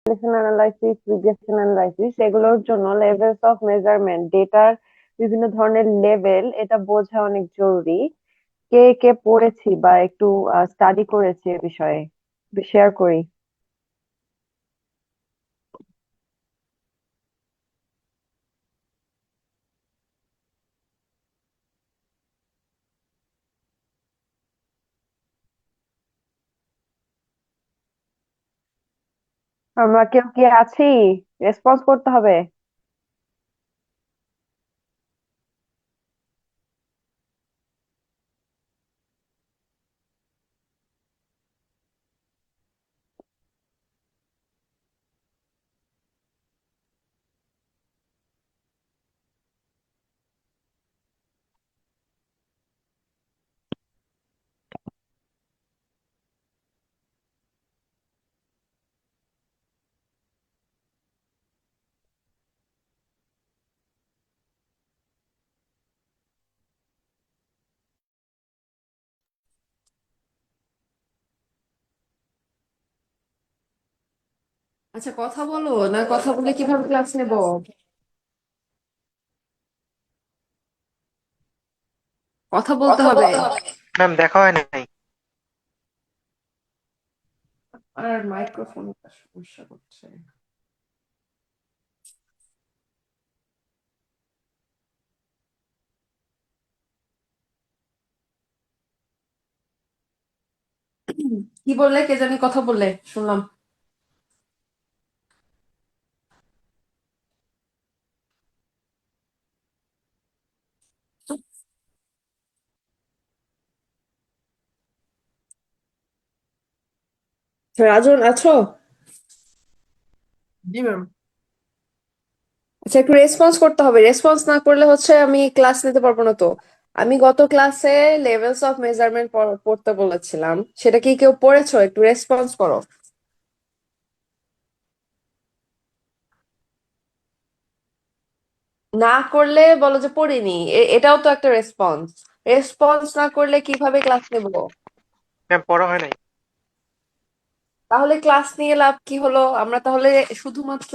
Analysis, regression analysis এগুলোর জন্য levels of measurement, ডেটার বিভিন্ন ধরনের লেভেল, এটা বোঝা অনেক জরুরি। কে কে পড়েছি বা একটু স্টাডি করেছি এ বিষয়ে, শেয়ার করি। আমরা কেউ কি আছি? রেসপন্স করতে হবে। আচ্ছা, কথা বলো না, কথা বলে কিভাবে ক্লাস নেব? কথা বলতে কথা হবে। বলতে হবে। ম্যাম দেখা হয় নাই। আর মাইক্রোফোনটা সমস্যা করছে। কি বললে? কে জানি কথা বললে, শুনলাম। রাজন আছো? জি ম্যাম। আচ্ছা, একটু রেসপন্স করতে হবে। রেসপন্স না করলে হচ্ছে আমি ক্লাস নিতে পারবো না তো। আমি গত ক্লাসে লেভেলস অফ মেজারমেন্ট পড়তে বলেছিলাম, সেটা কি কেউ পড়েছো? একটু রেসপন্স করো। না করলে বলো যে পড়িনি, এটাও তো একটা রেসপন্স। রেসপন্স না করলে কিভাবে ক্লাস নেবো? ম্যাম পড়া হয় নাই। তাহলে ক্লাস নিয়ে লাভ কি হলো? আমরা তাহলে শুধুমাত্র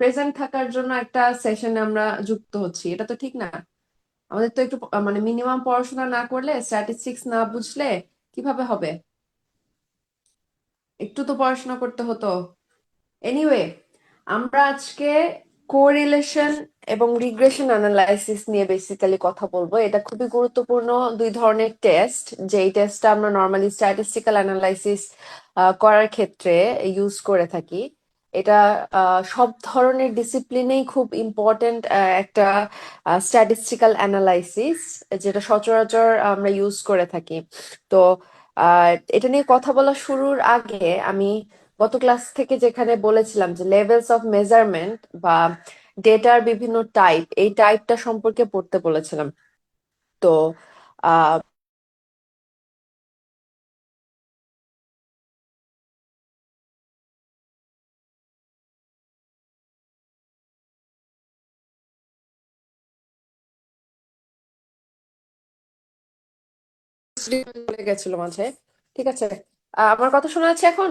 প্রেজেন্ট থাকার জন্য একটা সেশনে আমরা যুক্ত হচ্ছি, এটা তো ঠিক না। আমাদের তো একটু মানে মিনিমাম পড়াশোনা না করলে, স্ট্যাটিস্টিক্স না বুঝলে কিভাবে হবে? একটু তো পড়াশোনা করতে হতো। এনিওয়ে, আমরা আজকে কোরিলেশন এবং রিগ্রেশন অ্যানালাইসিস নিয়ে বেসিক্যালি কথা বলবো। এটা খুবই গুরুত্বপূর্ণ দুই ধরনের টেস্ট, যেই টেস্টটা আমরা নর্মালি স্ট্যাটিস্টিক্যাল অ্যানালাইসিস করার ক্ষেত্রে ইউজ করে থাকি। এটা সব ধরনের ডিসিপ্লিনেই খুব ইম্পর্ট্যান্ট একটা স্ট্যাটিস্টিক্যাল অ্যানালাইসিস, যেটা সচরাচর আমরা ইউজ করে থাকি। তো এটা নিয়ে কথা বলা শুরুর আগে আমি গত ক্লাস থেকে যেখানে বলেছিলাম যে লেভেলস অফ মেজারমেন্ট বা ডেটার বিভিন্ন টাইপ, এই টাইপটা সম্পর্কে পড়তে বলেছিলাম। তো আহ চলে গেছিল মাঝে। ঠিক আছে, আমার কথা শোনা যাচ্ছে এখন?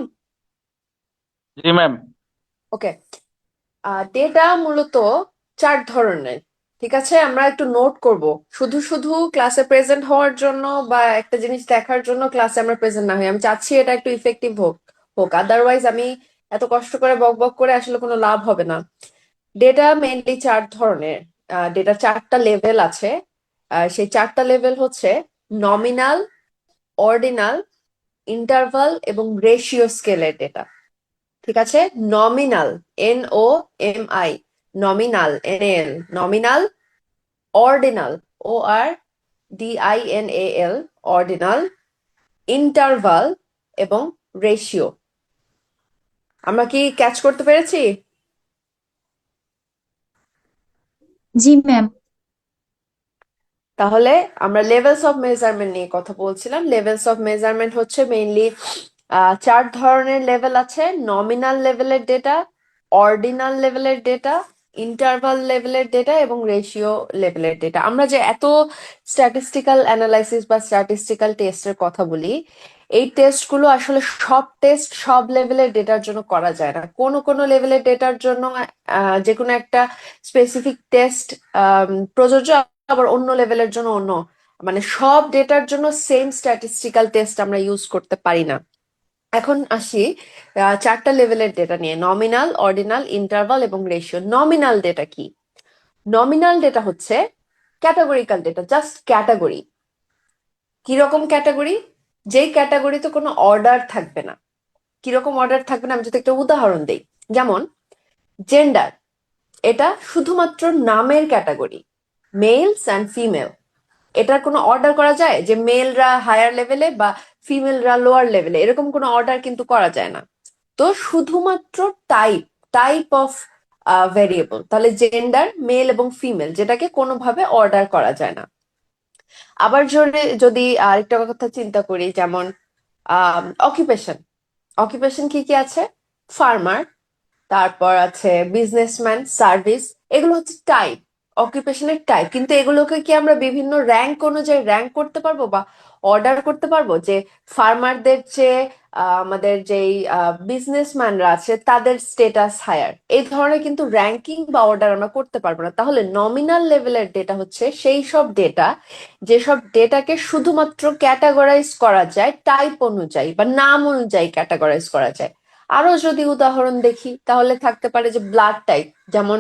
জি ম্যাম। ওকে। ডেটা মূলত চার ধরনের। ঠিক আছে, আমরা একটু নোট করব। শুধু শুধু ক্লাসে প্রেজেন্ট হওয়ার জন্য বা একটা জিনিস দেখার জন্য ক্লাসে আমরা প্রেজেন্ট না হই। আমি চাচ্ছি এটা একটু ইফেক্টিভ হোক হোক, আদারওয়াইজ আমি এত কষ্ট করে বক বক করে আসলে কোনো লাভ হবে না। ডেটা মেইনলি চার ধরনের। ডেটা চারটা লেভেল আছে। সেই চারটা লেভেল হচ্ছে নমিনাল, অর্ডিনাল, ইন্টারভাল এবং রেশিও স্কেলের ডেটা। ঠিক আছে, nominal, NOMI, nominal, NAL, nominal, ordinal, ORDINAL, ordinal, interval এবং রেশিও। আমরা কি ক্যাচ করতে পেরেছি? জি ম্যাম। তাহলে আমরা লেভেলস অফ মেজারমেন্ট নিয়ে কথা বলছিলাম। লেভেলস অফ মেজারমেন্ট হচ্ছে মেইনলি চার ধরনের লেভেল আছে: নমিনাল লেভেলের ডেটা, অর্ডিনাল লেভেলের ডেটা, ইন্টারভাল লেভেলের ডেটা এবং রেশিও লেভেলের ডেটা। আমরা যে এত স্ট্যাটিস্টিক্যাল অ্যানালাইসিস বা স্ট্যাটিস্টিক্যাল টেস্টের কথা বলি, এই টেস্টগুলো আসলে সব টেস্ট সব লেভেলের ডেটার জন্য করা যায় না। কোনো কোনো লেভেলের ডেটার জন্য যে কোনো একটা স্পেসিফিক টেস্ট প্রযোজ্য, আবার অন্য লেভেলের জন্য অন্য, মানে সব ডেটার জন্য সেম স্ট্যাটিস্টিক্যাল টেস্ট আমরা ইউজ করতে পারি না। এখন আসি চারটা লেভেলের ডেটা নিয়ে: নমিনাল, অর্ডিনাল, ইন্টারভাল এবং রেশিও। নমিনাল ডেটা কি? নমিনাল ডেটা হচ্ছে ক্যাটাগরিক্যাল ডেটা, জাস্ট ক্যাটাগরি। কিরকম ক্যাটাগরি? যেই ক্যাটাগরিতে কোনো অর্ডার থাকবে না। কিরকম অর্ডার থাকবে না, আমি যদি একটা উদাহরণ দিই, যেমন জেন্ডার, এটা শুধুমাত্র নামের ক্যাটাগরি, মেলস অ্যান্ড ফিমেল। এটার কোনো অর্ডার করা যায় যে মেলরা হায়ার লেভেলে বা ফিমেলরা লোয়ার লেভেলে, এরকম কোনো অর্ডার কিন্তু করা যায় না। তো শুধুমাত্র টাইপ, টাইপ অফ ভেরিয়েবল, তাহলে জেন্ডার মেল এবং ফিমেল, যেটাকে কোনোভাবে অর্ডার করা যায় না। আবার যদি আরেকটা কথা চিন্তা করি, যেমন অকুপেশন। অকুপেশন কি কি আছে? ফার্মার, তারপর আছে বিজনেসম্যান, সার্ভিস। এগুলো হচ্ছে টাইপ, অকুপেশনের টাইপ। কিন্তু এগুলোকে কি আমরা বিভিন্ন র্যাঙ্ক অনুযায়ী র্যাঙ্ক করতে পারবো বা অর্ডার করতে পারবো? যে ফার্মারদের চেয়ে আমাদের যেই বিজনেসম্যানরা আছে তাদের স্টেটাস হায়ার, এই ধরনের কিন্তু র্যাঙ্কিং বা অর্ডার আমরা করতে পারবো না। তাহলে নমিনাল লেভেলের ডেটা হচ্ছে সেই সব ডেটা যেসব ডেটাকে শুধুমাত্র ক্যাটাগরাইজ করা যায় টাইপ অনুযায়ী বা নাম অনুযায়ী ক্যাটাগরাইজ করা যায়। আরো যদি উদাহরণ দেখি তাহলে থাকতে পারে যে ব্লাড টাইপ, যেমন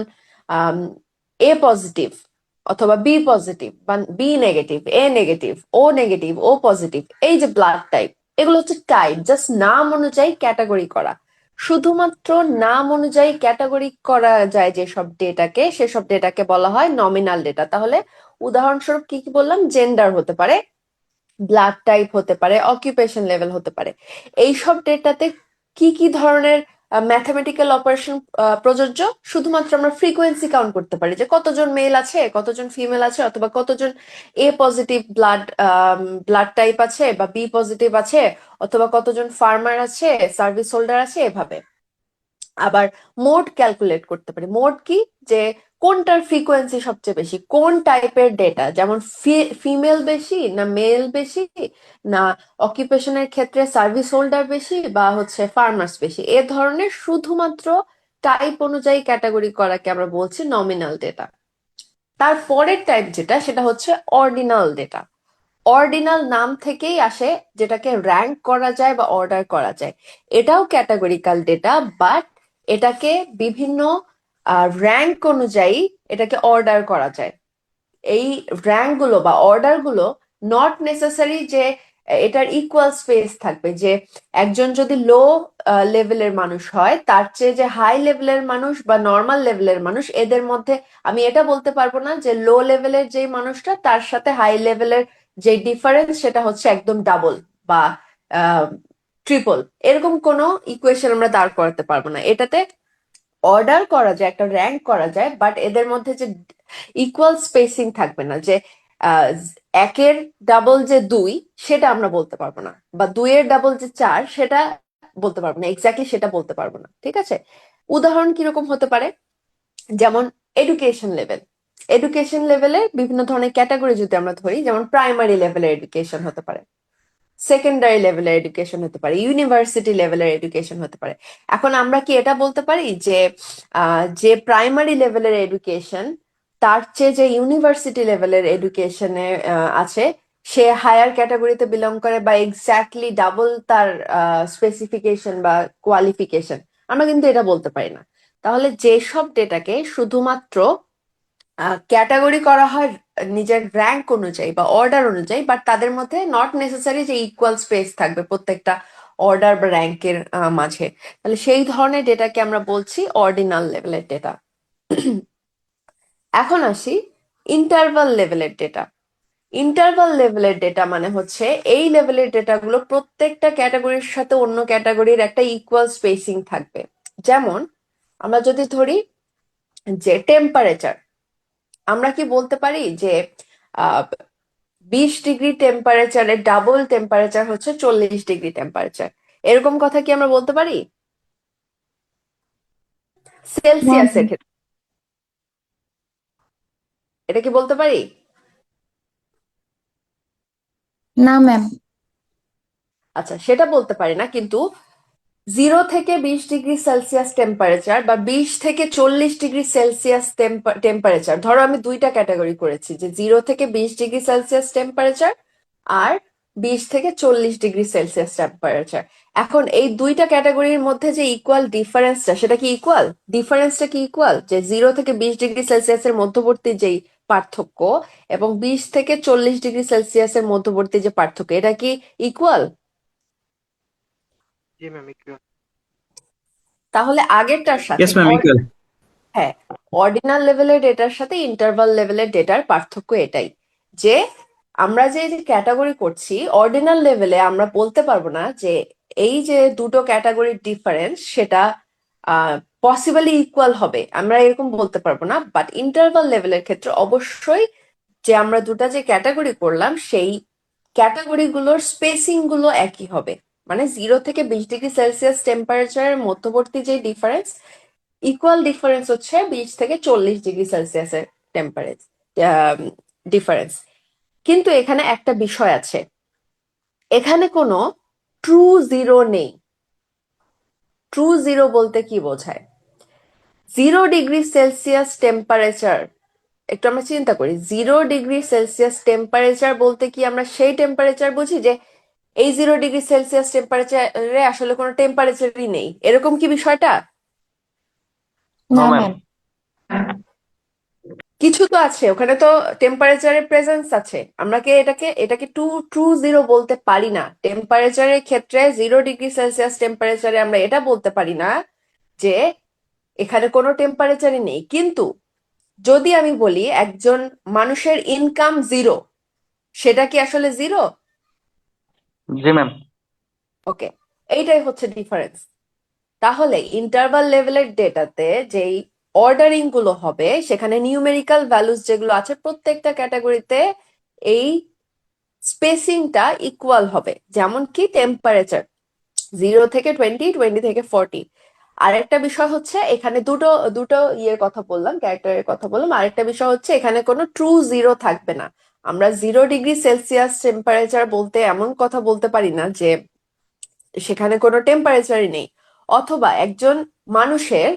এ পজিটিভ অথবা বি পজিটিভ বা বি নেগেটিভ, এ নেগেটিভ, ও নেগেটিভ, ও পজিটিভ। এই যে ব্লাড টাইপ, এগুলো হচ্ছে টাইপ, জাস্ট নাম অনুযায়ী ক্যাটাগরি করা। শুধুমাত্র নাম অনুযায়ী ক্যাটাগরি করা যায় যেসব ডেটাকে, সেসব ডেটাকে বলা হয় নমিনাল ডেটা। তাহলে উদাহরণস্বরূপ কি কি বললাম? জেন্ডার হতে পারে, ব্লাড টাইপ হতে পারে, অকুপেশন লেভেল হতে পারে। এইসব ডেটাতে কি কি ধরনের ম্যাথমেটিক্যাল অপারেশন প্রযোজ্য? শুধুমাত্র আমরা ফ্রিকোয়েন্সি কাউন্ট করতে পারি, যে কতজন মেল আছে, কতজন ফিমেল আছে, অথবা কতজন এ পজিটিভ ব্লাড টাইপ আছে বা বি পজিটিভ আছে, অথবা কতজন ফার্মার আছে, সার্ভিস হোল্ডার আছে, এভাবে। আবার মোড ক্যালকুলেট করতে পারি। মোড কি? যে কোনটার ফ্রিকোয়েন্সি সবচেয়ে বেশি, কোন টাইপের ডেটা, যেমন ফিমেল বেশি না মেল বেশি, না অকুপেশনের ক্ষেত্রে সার্ভিস হোল্ডার বেশি বা হচ্ছে ফার্মার্স বেশি। এ ধরনের শুধুমাত্র টাইপ অনুযায়ী ক্যাটাগরি করাকে আমরা বলছি নমিনাল ডেটা। তার পরের টাইপ যেটা, সেটা হচ্ছে অর্ডিনাল ডেটা। অর্ডিনাল নাম থেকেই আসে, যেটাকে র্যাঙ্ক করা যায় বা অর্ডার করা যায়। এটাও ক্যাটাগরিক্যাল ডেটা, বাট এটাকে বিভিন্ন র্যাঙ্ক অনুযায়ী এটাকে অর্ডার করা যায়। এই র্যাঙ্ক গুলো বা অর্ডার গুলো নট নেসেসারি যে এটার ইকুয়াল স্পেস থাকবে, যে একজন যদি লো লেভেলের মানুষ হয়, তার চেয়ে যে হাই লেভেলের মানুষ বা নর্মাল লেভেলের মানুষ, এদের মধ্যে আমি এটা বলতে পারবো না যে লো লেভেলের যে মানুষটা তার সাথে হাই লেভেলের যে ডিফারেন্স সেটা হচ্ছে একদম ডাবল বা ট্রিপল। এরকম কোনো ইকুয়েশন আমরা দাঁড় করাতে পারবো না। এটাতে অর্ডার করা যায়, একটা র্যাঙ্ক করা যায়, বাট এদের মধ্যে যে ইকুয়াল স্পেসিং থাকবে না, যে আহ, একের ডাবল যে দুই সেটা আমরা বলতে পারবো না, বা দুইয়ের ডাবল যে চার সেটা বলতে পারবো না, এক্স্যাক্টলি সেটা বলতে পারবো না। ঠিক আছে? উদাহরণ কিরকম হতে পারে? যেমন এডুকেশন লেভেল। এডুকেশন লেভেলে বিভিন্ন ধরনের ক্যাটাগরি যদি আমরা ধরি, যেমন প্রাইমারি লেভেলের এডুকেশন হতে পারে, সেকেন্ডারি লেভেলের এডুকেশন হতে পারে, ইউনিভার্সিটি লেভেলের এডুকেশন হতে পারে। এখন আমরা কি এটা বলতে পারি যে যে প্রাইমারি লেভেলের এডুকেশন তার চেয়ে যে ইউনিভার্সিটি লেভেলের এডুকেশনে আছে সে হায়ার ক্যাটাগরিতে বিলং করে বা এক্স্যাক্টলি ডাবল তার স্পেসিফিকেশন বা কোয়ালিফিকেশন? আমরা কিন্তু এটা বলতে পারি না। তাহলে যেসব ডেটাকে শুধুমাত্র ক্যাটাগরি করা হয় নিজের র্যাঙ্ক অনুযায়ী বা অর্ডার অনুযায়ী, বাট তাদের মধ্যে নট নেসেসারি যে ইকুয়াল স্পেস থাকবে প্রত্যেকটা অর্ডার বা র্যাঙ্কের মাঝে, তাহলে সেই ধরনের ডেটাকে আমরা বলছি অর্ডিনাল লেভেলের ডেটা। এখন আসি ইন্টারভাল লেভেলের ডেটা। ইন্টারভাল লেভেলের ডেটা মানে হচ্ছে এই লেভেলের ডেটাগুলো প্রত্যেকটা ক্যাটাগরির সাথে অন্য ক্যাটাগরির একটা ইকুয়াল স্পেসিং থাকবে। যেমন আমরা যদি ধরি যে টেম্পারেচার, আমরা কি বলতে পারি যে 20 ডিগ্রি টেম্পারেচারের ডাবল টেম্পারেচার হচ্ছে 40 ডিগ্রি টেম্পারেচার? এরকম কথা কি আমরা বলতে পারি? না সেলসিয়াসের ম্যাম। ক্ষেত্রে এটা কি বলতে পারি? না ম্যাম। আচ্ছা, সেটা বলতে পারি না, কিন্তু 0 থেকে 20 ডিগ্রি সেলসিয়াস টেম্পারেচার বা 20 থেকে 40 ডিগ্রি সেলসিয়াস টেম্পারেচার, ধরো আমি দুইটা ক্যাটাগরি করেছি, যে 0 থেকে 20 ডিগ্রি সেলসিয়াস টেম্পারেচার আর 20 থেকে 40 ডিগ্রি সেলসিয়াস টেম্পারেচার। এখন এই দুইটা ক্যাটাগরির মধ্যে যে ইকুয়াল ডিফারেন্সটা, সেটা কি ইকুয়াল? ডিফারেন্সটা কি ইকুয়াল? যে 0 থেকে 20 ডিগ্রি সেলসিয়াসের মধ্যবর্তী যেই পার্থক্য এবং 20 থেকে 40 ডিগ্রি সেলসিয়াসের মধ্যবর্তী যে পার্থক্য, এটা কি ইকুয়াল? জি ম্যাম, ইকুয়াল। তাহলে আগেরটার সাথে Yes, ma'am, equal. হ্যাঁ, অর্ডিনাল লেভেলের ডেটার সাথে ইন্টারভাল লেভেলের ডেটার পার্থক্য এটাই, যে আমরা যে ক্যাটাগরি করছি অর্ডিনাল লেভেলে আমরা বলতে পারবো না যে এই যে দুটো ক্যাটাগরির ডিফারেন্স সেটা পসিবলি ইকুয়াল হবে, আমরা এরকম বলতে পারবো না। বাট ইন্টারভাল লেভেলের ক্ষেত্রে অবশ্যই যে আমরা দুটা যে ক্যাটাগরি করলাম সেই ক্যাটাগরিগুলোর স্পেসিং গুলো একই হবে। মানে 0 থেকে 20 ডিগ্রি সেলসিয়াস টেম্পারেচারের মধ্যবর্তী যে ডিফারেন্স, ইকুয়াল ডিফারেন্স হচ্ছে 20 থেকে 40 ডিগ্রি সেলসিয়াসের টেম্পারেচার ডিফারেন্স। কিন্তু এখানে একটা বিষয় আছে, এখানে কোনো ট্রু জিরো নেই। ট্রু জিরো বলতে কি বোঝায়? 0 ডিগ্রি সেলসিয়াস টেম্পারেচার, একটু আমরা চিন্তা করি, 0 ডিগ্রি সেলসিয়াস টেম্পারেচার বলতে কি আমরা সেই টেম্পারেচার বুঝি যে এই 0 ডিগ্রি সেলসিয়াস টেম্পারেচারে আসলে কোনো টেম্পারেচারই নেই, এরকম কি বিষয়টা? No, না ma'am. ম্যাম। কিছু তো আছে ওখানে, তো টেম্পারেচারের প্রেজেন্স আছে। আমরা কি এটাকে এটাকে ট্রু জিরো বলতে পারি না। টেম্পারেচারের ক্ষেত্রে 0 ডিগ্রি সেলসিয়াস টেম্পারেচারে আমরা এটা বলতে পারি না যে এখানে কোনো টেম্পারেচারই নেই। কিন্তু যদি আমি বলি একজন মানুষের ইনকাম 0, সেটা কি আসলে 0? জি ম্যাম। ওকে, এইটাই হচ্ছে ডিফারেন্স। তাহলে ইন্টারভাল লেভেলের ডেটাতে যেই অর্ডারিং গুলো হবে, সেখানে নিউমেরিক্যাল ভ্যালুস যেগুলো আছে প্রত্যেকটা ক্যাটাগরিতে এই স্পেসিংটা ইকুয়াল হবে। যেমন কি টেম্পারেচার 0 থেকে 20, 20 থেকে 40। আরেকটা বিষয় হচ্ছে এখানে দুটো দুটো ইয়ের কথা বললাম, ক্যারেক্টারের কথা বললাম। আরেকটা বিষয় হচ্ছে এখানে কোনো ট্রু জিরো থাকবে না। আমরা 0 ডিগ্রি সেলসিয়াস টেম্পারেচার বলতে এমন কথা বলতে পারি না যে সেখানে কোনো টেম্পারেচারই নেই। অথবা একজন মানুষের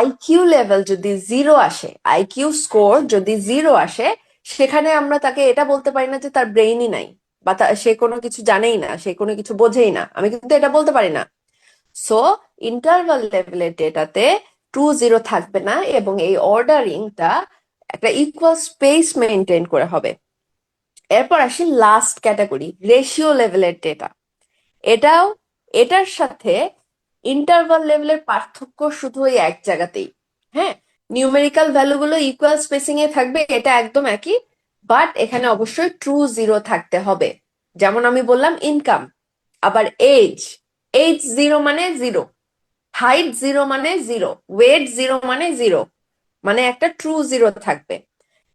আইকিউ লেভেল যদি 0 আসে, আইকিউ স্কোর যদি 0 আসে, সেখানে আমরা তাকে এটা বলতে পারি না যে তার ব্রেইনই নাই বা সে কোনো কিছু জানেই না, সে কোনো কিছু বোঝেই না, আমি কিন্তু এটা বলতে পারি না। সো ইন্টারভাল লেভেলের ডেটাতে ট্রু জিরো থাকবে না এবং এই অর্ডারিংটা একটা ইকুয়াল স্পেস মেনটেন করে হবে। এরপর আসি লাস্ট ক্যাটাগরি, রেশিও লেভেলের ডেটা। এটাও এটার সাথে ইন্টারভাল লেভেলের পার্থক্য শুধু ওই এক জায়গাতেই। হ্যাঁ, নিউমেরিক্যাল ভ্যালুগুলো ইকুয়াল স্পেসিং এ থাকবে, এটা একদম একই। বাট এখানে অবশ্যই ট্রু জিরো থাকতে হবে। যেমন আমি বললাম ইনকাম, আবার এজ, এজ 0 মানে 0, হাইট 0 মানে 0, ওয়েট 0 মানে 0, মানে একটা ট্রু জিরো থাকবে।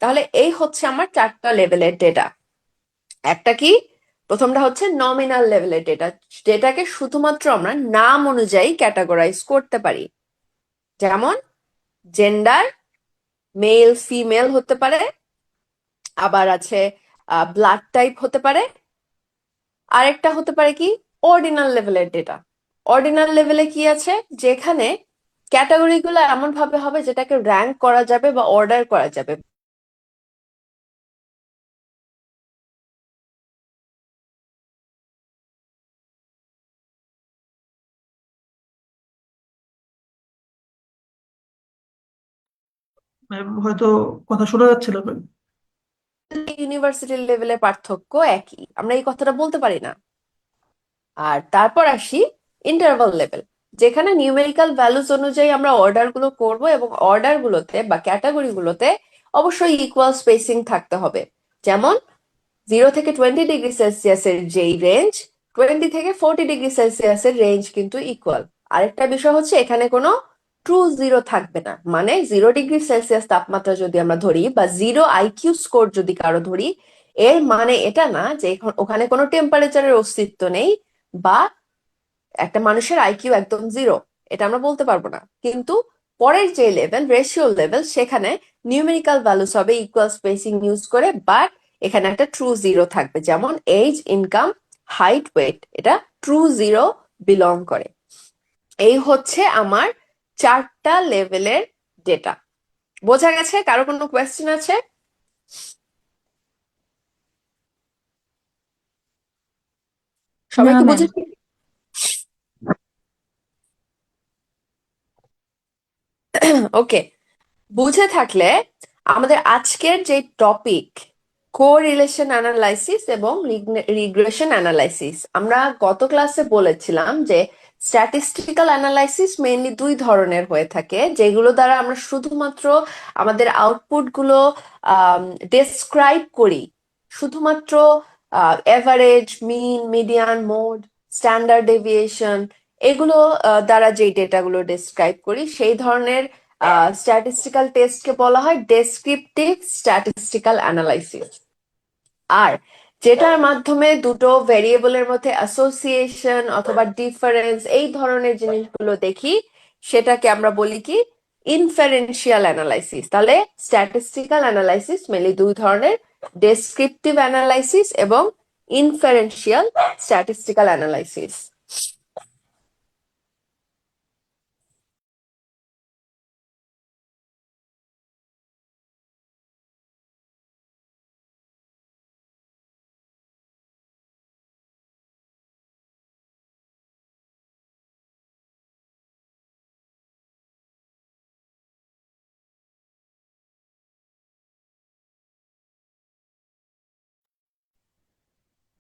তাহলে এই হচ্ছে আমার 4টা লেভেলের ডেটা। একটা কি, প্রথমটা হচ্ছে নমিনাল লেভেলের ডেটা, যেটাকে শুধুমাত্র আমরা নাম অনুযায়ী ক্যাটাগরাইজ করতে পারি। যেমন জেন্ডার, মেল ফিমেল হতে পারে, আবার আছে ব্লাড টাইপ হতে পারে। আরেকটা হতে পারে কি, অর্ডিনাল লেভেলের ডেটা। অর্ডিনাল লেভেলে কি আছে, যেখানে ক্যাটাগরিগুলো এমন ভাবে হবে যেটাকে র্যাঙ্ক করা যাবে বা অর্ডার করা যাবে। ম্যাম হয়তো কথা শোনা যাচ্ছিল ম্যাম। ইউনিভার্সিটির লেভেলের পার্থক্য একই, আমরা এই কথাটা বলতে পারি না। আর তারপর আসি ইন্টারভাল লেভেল, যেখানে নিউমেরিক্যাল ভ্যালুস অনুযায়ী আমরা অর্ডার গুলো করবো এবং অর্ডার গুলোতে বা ক্যাটাগরি গুলোতে অবশ্যই ইকুয়াল স্পেসিং থাকতে হবে। যেমন 0 থেকে 20 ডিগ্রি সেলসিয়াসের যেই রেঞ্জ, 20 থেকে 40 ডিগ্রি সেলসিয়াসের রেঞ্জ কিন্তু ইকুয়াল। আরেকটা বিষয় হচ্ছে এখানে কোনো ট্রু জিরো থাকবে না। মানে 0 ডিগ্রি সেলসিয়াস তাপমাত্রা যদি আমরা ধরি বা 0 আইকিউ স্কোর যদি কারো ধরি, এর মানে এটা না যে ওখানে কোনো টেম্পারেচারের অস্তিত্ব নেই বা একটা মানুষের আইকিউ একদম 0, এটা আমরা বলতে পারবো না। কিন্তু পরের যে লেভেল, রেশিও লেভেল, সেখানে নিউমেরিক্যাল ভ্যালুস হবে ইকুয়াল স্পেসিং ইউজ করে, বাট এখানে একটা ট্রু জিরো থাকবে। যেমন এজ, ইনকাম, হাইট, ওয়েট, এটা ট্রু জিরো বিলং করে। এই হচ্ছে আমার 4টা লেভেলের ডেটা। বোঝা গেছে? কারো কোনো কোয়েশ্চেন আছে? সবাই না কি ম্যাম। বুঝেছে? ওকে, বুঝে থাকলে আমাদের আজকের যে টপিক কোরিলেশন অ্যানালাইসিস এবং রিগ্রেশন অ্যানালাইসিস, আমরা গত ক্লাসে বলেছিলাম যে স্ট্যাটিস্টিক্যাল অ্যানালাইসিস মেইনলি 2 ধরনের হয়ে থাকে, যেগুলো দ্বারা আমরা শুধুমাত্র আমাদের আউটপুট গুলো ডেসক্রাইব করি, শুধুমাত্র এভারেজ, মিন, মিডিয়ান, মোড, স্ট্যান্ডার্ড ডেভিয়েশন, এগুলো দ্বারা যেই ডেটাগুলো ডেসক্রাইব করি, সেই ধরনের স্ট্যাটিস্টিক্যাল টেস্টকে বলা হয় ডেসক্রিপটিভ স্ট্যাটিস্টিক্যাল অ্যানালাইসিস। আর যেটার মাধ্যমে দুটো ভেরিয়েবলের মধ্যে অ্যাসোসিয়েশন অথবা ডিফারেন্স এই ধরনের জিনিসগুলো দেখি, সেটাকে আমরা বলি কি ইনফারেন্সিয়াল অ্যানালাইসিস। তাহলে স্ট্যাটিস্টিক্যাল অ্যানালাইসিস মেনলি 2 ধরনের, ডেসক্রিপটিভ অ্যানালাইসিস এবং ইনফারেন্সিয়াল স্ট্যাটিস্টিক্যাল অ্যানালাইসিস।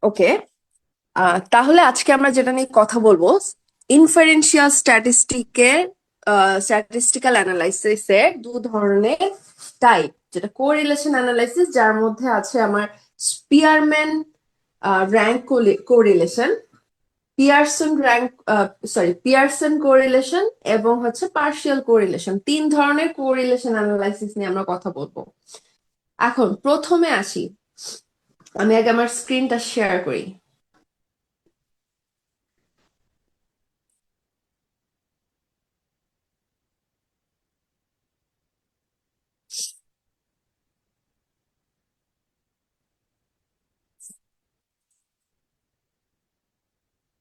ওকে, তাহলে আজকে আমরা যেটা নিয়ে কথা বলবো, ইনফারেন্সিয়াল স্ট্যাটিস্টিক্যাল অ্যানালাইসিসের 2 ধরনের টাইপ, যেটা কোরিলেশন অ্যানালাইসিস, যার মধ্যে আছে আমার Spearman rank correlation, Pearson correlation এবং হচ্ছে পার্শিয়াল কোরিলেশন। 3 ধরনের কোরিলেশন অ্যানালাইসিস নিয়ে আমরা কথা বলবো। এখন প্রথমে আসি, আমি আগে আমার স্ক্রিনটা শেয়ার করি।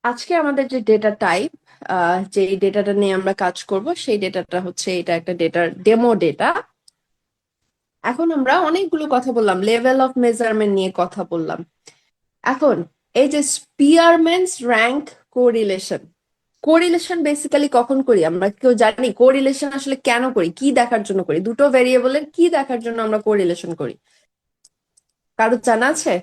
আজকে আমাদের যে ডেটা টাইপ, যে ডেটাটা নিয়ে আমরা কাজ করব, সেই ডেটাটা হচ্ছে, এটা একটা ডেটার ডেমো ডেটা। এখন আমরা অনেকগুলো কথা বললাম, লেভেল অফ মেজারমেন্ট নিয়ে কথা বললাম। এখন এই যে স্পিয়ারম্যানস র্যাঙ্ক কোরিলেশন, কোরিলেশন বেসিক্যালি কখন করি আমরা? কেউ জানি কোরিলেশন আসলে কেন করি, কি দেখার জন্য করি? দুটো ভেরিয়েবলের কি দেখার জন্য আমরা কোরিলেশন করি? কারো জানা আছে?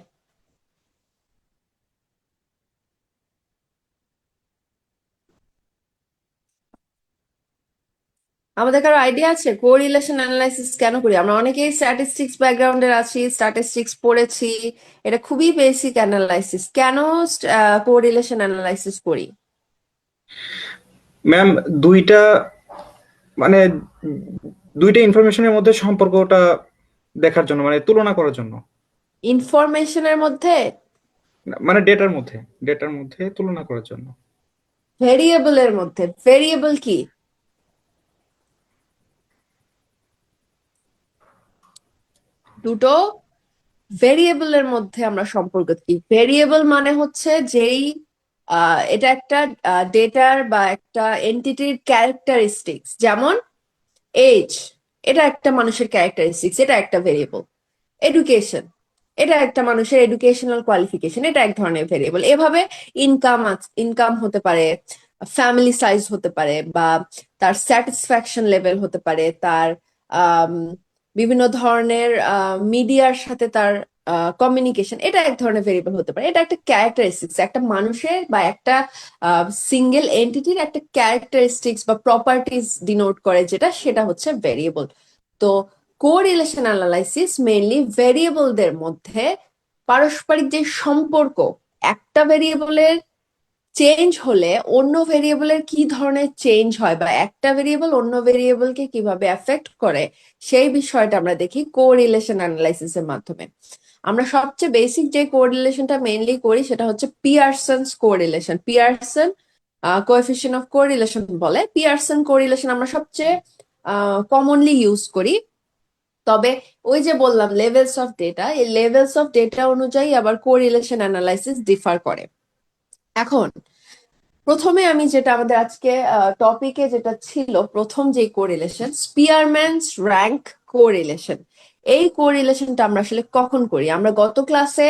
আমাদের কারো আইডিয়া আছে কোরিলেশন অ্যানালাইসিস কেন করি? আমরা অনেকেই স্ট্যাটিস্টিক্স ব্যাকগ্রাউন্ডের আছি, স্ট্যাটিস্টিক্স পড়েছি, এটা খুবই বেসিক অ্যানালাইসিস। কেন কোরিলেশন অ্যানালাইসিস করি? ম্যাম, দুইটা মানে দুইটা ইনফরমেশনের মধ্যে সম্পর্কটা দেখার জন্য, মানে তুলনা করার জন্য, ইনফরমেশনের মধ্যে, মানে ডেটার মধ্যে তুলনা করার জন্য। ভেরিয়েবলের মধ্যে। ভেরিয়েবল কি? দুটো ভেরিয়েবলের মধ্যে আমরা সম্পর্ক কি? ভেরিয়েবল মানে হচ্ছে যেই এটা একটা ডেটার বা একটা এন্টিটির ক্যারেক্টারিস্টিক্স, যেমন এজ, এটা একটা মানুষের ক্যারেক্টারিস্টিক্স, এটা একটা ভেরিয়েবল। এডুকেশন, এটা একটা মানুষের এডুকেশনাল কোয়ালিফিকেশন, এটা এক ধরনের ভেরিয়েবল। এভাবে ইনকাম হতে পারে, ফ্যামিলি সাইজ হতে পারে, বা তার স্যাটিসফ্যাকশন লেভেল হতে পারে, তার আম, বিভিন্ন ধরনের মিডিয়ার সাথে তার কমিউনিকেশন, এটা এক ধরনের ভেরিয়েবল হতে পারে। এটা একটা ক্যারেক্টারিস্টিক্স, একটা মানুষের বা একটা সিঙ্গেল এন্টিটির একটা ক্যারেক্টারিস্টিক্স বা প্রপার্টিজ ডিনোট করে, যেটা সেটা হচ্ছে ভেরিয়েবল। তো কোরিলেশন অ্যানালাইসিস মেইনলি ভেরিয়েবলদের মধ্যে পারস্পরিক যে সম্পর্ক, একটা ভেরিয়েবলের চেঞ্জ হলে অন্য ভেরিয়েবলের কি ধরনের চেঞ্জ হয়, বা একটা ভেরিয়েবল অন্য ভেরিয়েবলকে কিভাবে এফেক্ট করে, সেই বিষয়টা আমরা দেখি কোরিলেশন অ্যানালাইসিসের মাধ্যমে। আমরা সবচেয়ে বেসিক যে কোরিলেশনটা মেইনলি করি, সেটা হচ্ছে Pearson's correlation. Pearson coefficient of correlation বলে। পিয়ারসন কোরিলেশন আমরা সবচেয়ে কমনলি ইউজ করি। তবে ওই যে বললাম লেভেলস অফ ডেটা, এই লেভেলস অফ ডেটা অনুযায়ী আবার কোরিলেশন অ্যানালাইসিস ডিফার করে। এখন প্রথমে আমি যেটা আমাদের আজকে টপিকে যেটা ছিল, প্রথম যে কোরিলেশন, স্পিয়ারম্যানস র্যাঙ্ক কোরিলেশন। এই কোরিলেশনটা আমরা আসলে কখন করি? আমরা গত ক্লাসে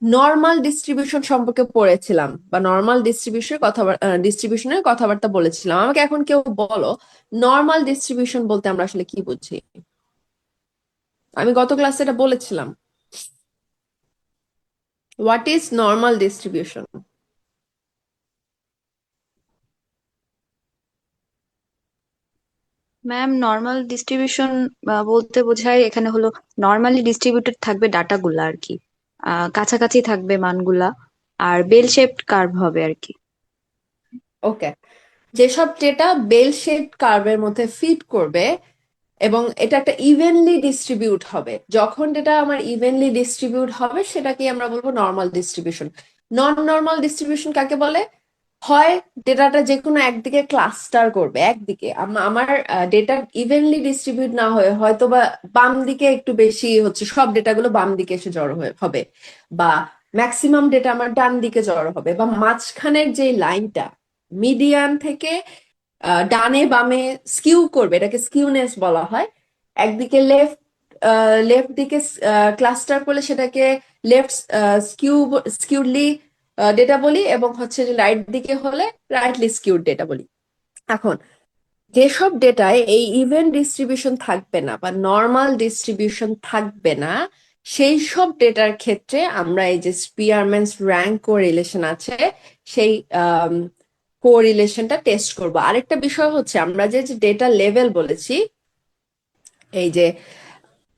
নর্মাল ডিস্ট্রিবিউশন সম্পর্কে পড়েছিলাম, বা নর্মাল ডিস্ট্রিবিউশনের কথাবার্তা বলেছিলাম। আমাকে এখন কেউ বলো, নর্মাল ডিস্ট্রিবিউশন বলতে আমরা আসলে কি বুঝি? আমি গত ক্লাসে এটা বলেছিলাম। What is normal distribution? Ma'am, normal distribution বলতে বোঝায় এখানে হলো নর্মালি ডিস্ট্রিবিউটেড থাকবে ডাটাগুলা আর কি। কাছাকাছি থাকবে মানগুলা, আর বেল শেপড কার্ভ হবে আর কি। ওকে, যেসব ডেটা বেল শেপড কার্ভের মধ্যে ফিট করবে এবং এটা একটা ইভেনলি ডিস্ট্রিবিউট হবে, যখন ডেটা আমার ইভেনলি ডিস্ট্রিবিউট হবে সেটাকে আমরা বলবো নর্মাল ডিস্ট্রিবিউশন। নন নর্মাল ডিস্ট্রিবিউশন কাকে বলে? হয় ডেটাটা যে কোনো একদিকে ক্লাস্টার করবে, একদিকে আমার ডেটা ইভেনলি ডিস্ট্রিবিউট না হয়ে হয়তো বা বাম দিকে একটু বেশি হচ্ছে, সব ডেটাগুলো বাম দিকে এসে জড়ো হবে, বা ম্যাক্সিমাম ডেটা আমার ডান দিকে জড়ো হবে, বা মাঝখানের যে লাইনটা মিডিয়ান থেকে ডানে বামে স্কিউ করবে, এটাকে স্কিউনেস বলা হয়। একদিকে লেফট দিকে ক্লাস্টার করলে সেটাকে লেফট স্কিউডলি ডেটা বলি, এবং হচ্ছে যে রাইট দিকে হলে রাইটলি স্কিউড ডেটা বলি। এখন যেসব ডেটায় এই ইভেন ডিস্ট্রিবিউশন থাকবে না বা নর্মাল ডিস্ট্রিবিউশন থাকবে না, সেই সব ডেটার ক্ষেত্রে আমরা এই যে স্পিয়ারম্যানস র্যাঙ্ক কোরিলেশন আছে, সেই কোরিলেশনটা টেস্ট করব। আরেকটা বিষয় হচ্ছে, আমরা যে ডেটা লেভেল বলেছি, এই যে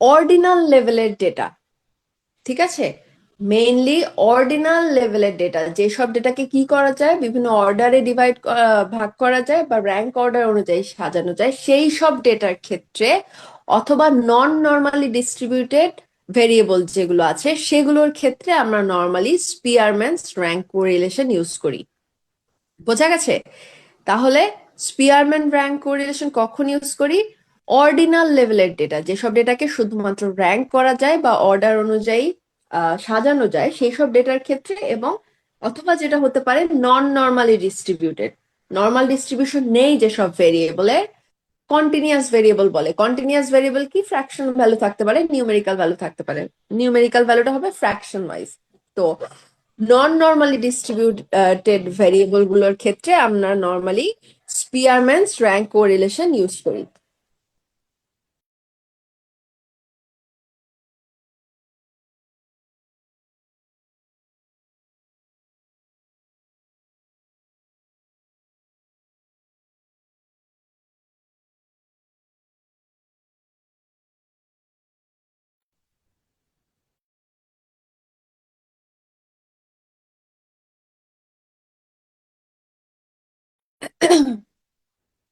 অর্ডিনাল লেভেলের ডেটা, ঠিক আছে, মেইনলি অর্ডিনাল লেভেলের ডেটা, যেসব ডেটাকে কি করা যায়, বিভিন্ন অর্ডারে ভাগ করা যায় বা র্যাঙ্ক অর্ডার অনুযায়ী সাজানো যায়, সেই সব ডেটার ক্ষেত্রে, অথবা নন নর্মালি ডিস্ট্রিবিউটেড ভেরিয়েবল যেগুলো আছে সেগুলোর ক্ষেত্রে আমরা নর্মালি স্পিয়ারম্যানস র্যাঙ্ক কোরিলেশন ইউজ করি। বোঝা গেছে? তাহলে স্পিয়ারম্যান র্যাঙ্ক কোরিলেশন কখন ইউজ করি? অর্ডিনাল লেভেলের ডেটা, যেসব ডেটাকে শুধুমাত্র র্যাঙ্ক করা যায় বা অর্ডার অনুযায়ী সাজানো যায় সেই সব ডেটার ক্ষেত্রে, এবং অথবা যেটা হতে পারে নন নর্মালি ডিস্ট্রিবিউটেড, নর্মাল ডিস্ট্রিবিউশন নেই যেসব ভেরিয়েবলের, কন্টিনিউয়াস ভেরিয়েবল বলে। কন্টিনিউয়াস ভেরিয়েবল কি? ফ্র্যাকশন ভ্যালু থাকতে পারে, নিউমেরিক্যাল ভ্যালু থাকতে পারে। নিউমেরিক্যাল ভ্যালুটা হবে ফ্র্যাকশন ওয়াইজ। তো নন নর্মালি ডিস্ট্রিবিউটেড ভেরিয়েবল গুলোর ক্ষেত্রে আমরা নর্মালি স্পিয়ারম্যানস র্যাঙ্ক কোরিলেশন ইউজ করি।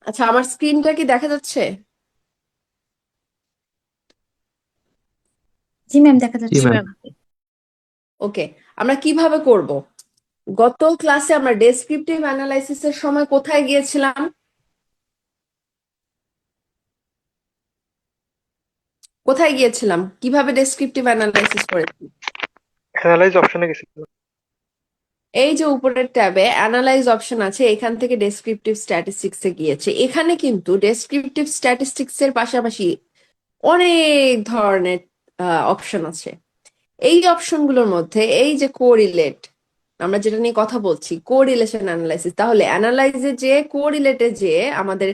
আচ্ছা, আমার স্ক্রিনটা কি দেখা যাচ্ছে? জি ম্যাম, দেখা জি যাচ্ছে। ম্যাম। ওকে, আমরা কিভাবে করব? গত ক্লাসে আমরা ডেসক্রিপটিভ অ্যানালাইসিসের সময় কোথায় গিয়েছিলাম? কোথায় গিয়েছিলাম? কিভাবে ডেসক্রিপটিভ অ্যানালাইসিস করেছি? অ্যানালাইজ অপশনে গেছিলাম। এই যে উপরের ট্যাবে অ্যানালাইজ অপশন আছে, এখান থেকে ডেসক্রিপটিভ স্ট্যাটিস্টিক্সে গিয়েছে। এখানে কিন্তু ডেসক্রিপটিভ স্ট্যাটিস্টিক্সের পাশাপাশি অনেক ধরনের অপশন আছে। এই অপশনগুলোর মধ্যে এই যে কোরিলেট, আমরা যেটা নিয়ে কথা বলছি, কোরিলেশন অ্যানালাইসিস, তাহলে অ্যানালাইজে যে কোরিলেটে যে আমাদের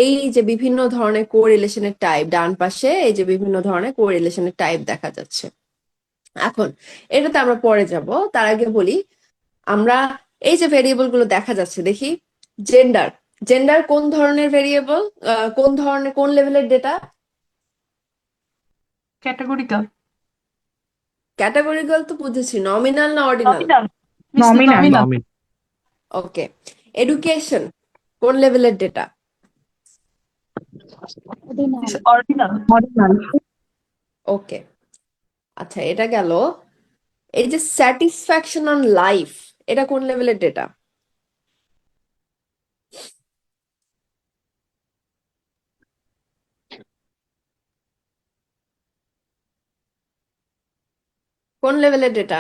এই যে বিভিন্ন ধরনের কোরিলেশনের টাইপ, ডান পাশে এই যে বিভিন্ন ধরনের কোরিলেশনের টাইপ দেখা যাচ্ছে। এখন এটাতে আমরা পরে যাব, তার আগে বলি, আমরা এই যে ভেরিয়েবল গুলো দেখা যাচ্ছে, দেখি। জেন্ডার, জেন্ডার কোন ধরনের ভেরিয়েবল? কোন লেভেলের ডেটা? ক্যাটাগরিক্যাল। ক্যাটাগরিক্যাল তো বুঝেছি, নমিনাল না অর্ডিনাল? নমিনাল। নমিনাল। নমিনাল। নমিন। ওকে, এডুকেশন কোন লেভেলের ডেটা? অরিজিনাল। অর্ডিনাল। ওকে, আচ্ছা, এটা গেল। এই যে স্যাটিসফ্যাকশন অন লাইফ, এটা কোন লেভেলের ডেটা? কোন লেভেলের ডেটা?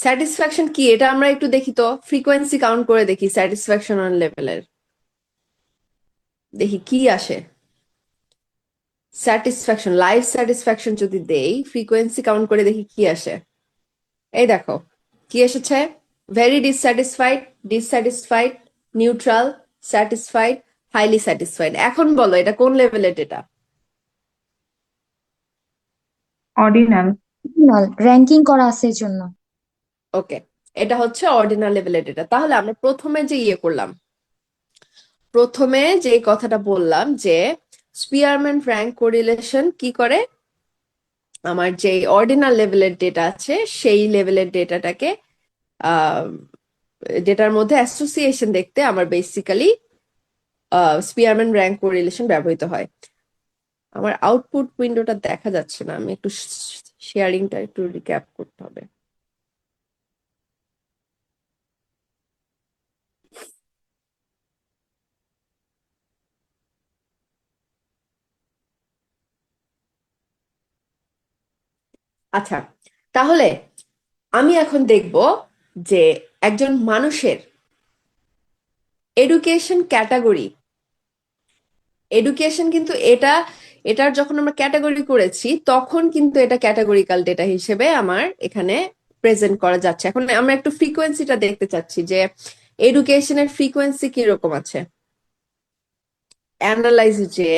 স্যাটিসফ্যাকশন কি এটা আমরা একটু দেখি তো, ফ্রিকোয়েন্সি কাউন্ট করে দেখি স্যাটিসফ্যাকশন অন লেভেলের, দেখি কি আসে। স্যাটিসফ্যাকশন, লাইফ স্যাটিসফ্যাকশন যদি দেই, ফ্রিকোয়েন্সি কাউন্ট করে দেখি কি আসে। এই দেখো কি এসেছে, very dissatisfied, dissatisfied, neutral, satisfied, highly satisfied. এখন বলো এটা কোন লেভেলের ডেটা? অর্ডিনাল। র্যাঙ্কিং করা আছে এর জন্য। ওকে, এটা হচ্ছে অর্ডিনাল লেভেলের ডেটা। তাহলে আমরা প্রথমে যে করলাম, প্রথমে যে কথাটা বললাম যে স্পিয়ারম্যান র্যাঙ্ক কোরিলেশন কি করে, আমার যে অর্ডিনাল লেভেলের ডেটা আছে সেই লেভেলের ডেটাটাকে ডেটার মধ্যে অ্যাসোসিয়েশন দেখতে আমার বেসিক্যালি স্পিয়ারম্যান র্যাঙ্ক কোরিলেশন ব্যবহৃত হয়। আমার আউটপুট উইন্ডোটা দেখা যাচ্ছে না, আমি একটু শেয়ারিংটা একটু রিক্যাপ করতে হবে। আচ্ছা, তাহলে আমি এখন দেখব যে একজন মানুষের এডুকেশন ক্যাটাগরি, এডুকেশন কিন্তু এটার যখন আমরা ক্যাটাগরি করেছি তখন কিন্তু এটা ক্যাটাগরিক্যাল ডেটা হিসেবে আমার এখানে প্রেজেন্ট করা যাচ্ছে। এখন আমরা একটু ফ্রিকোয়েন্সিটা দেখতে চাচ্ছি যে এডুকেশনের ফ্রিকোয়েন্সি কিরকম আছে। অ্যানালাইজ যে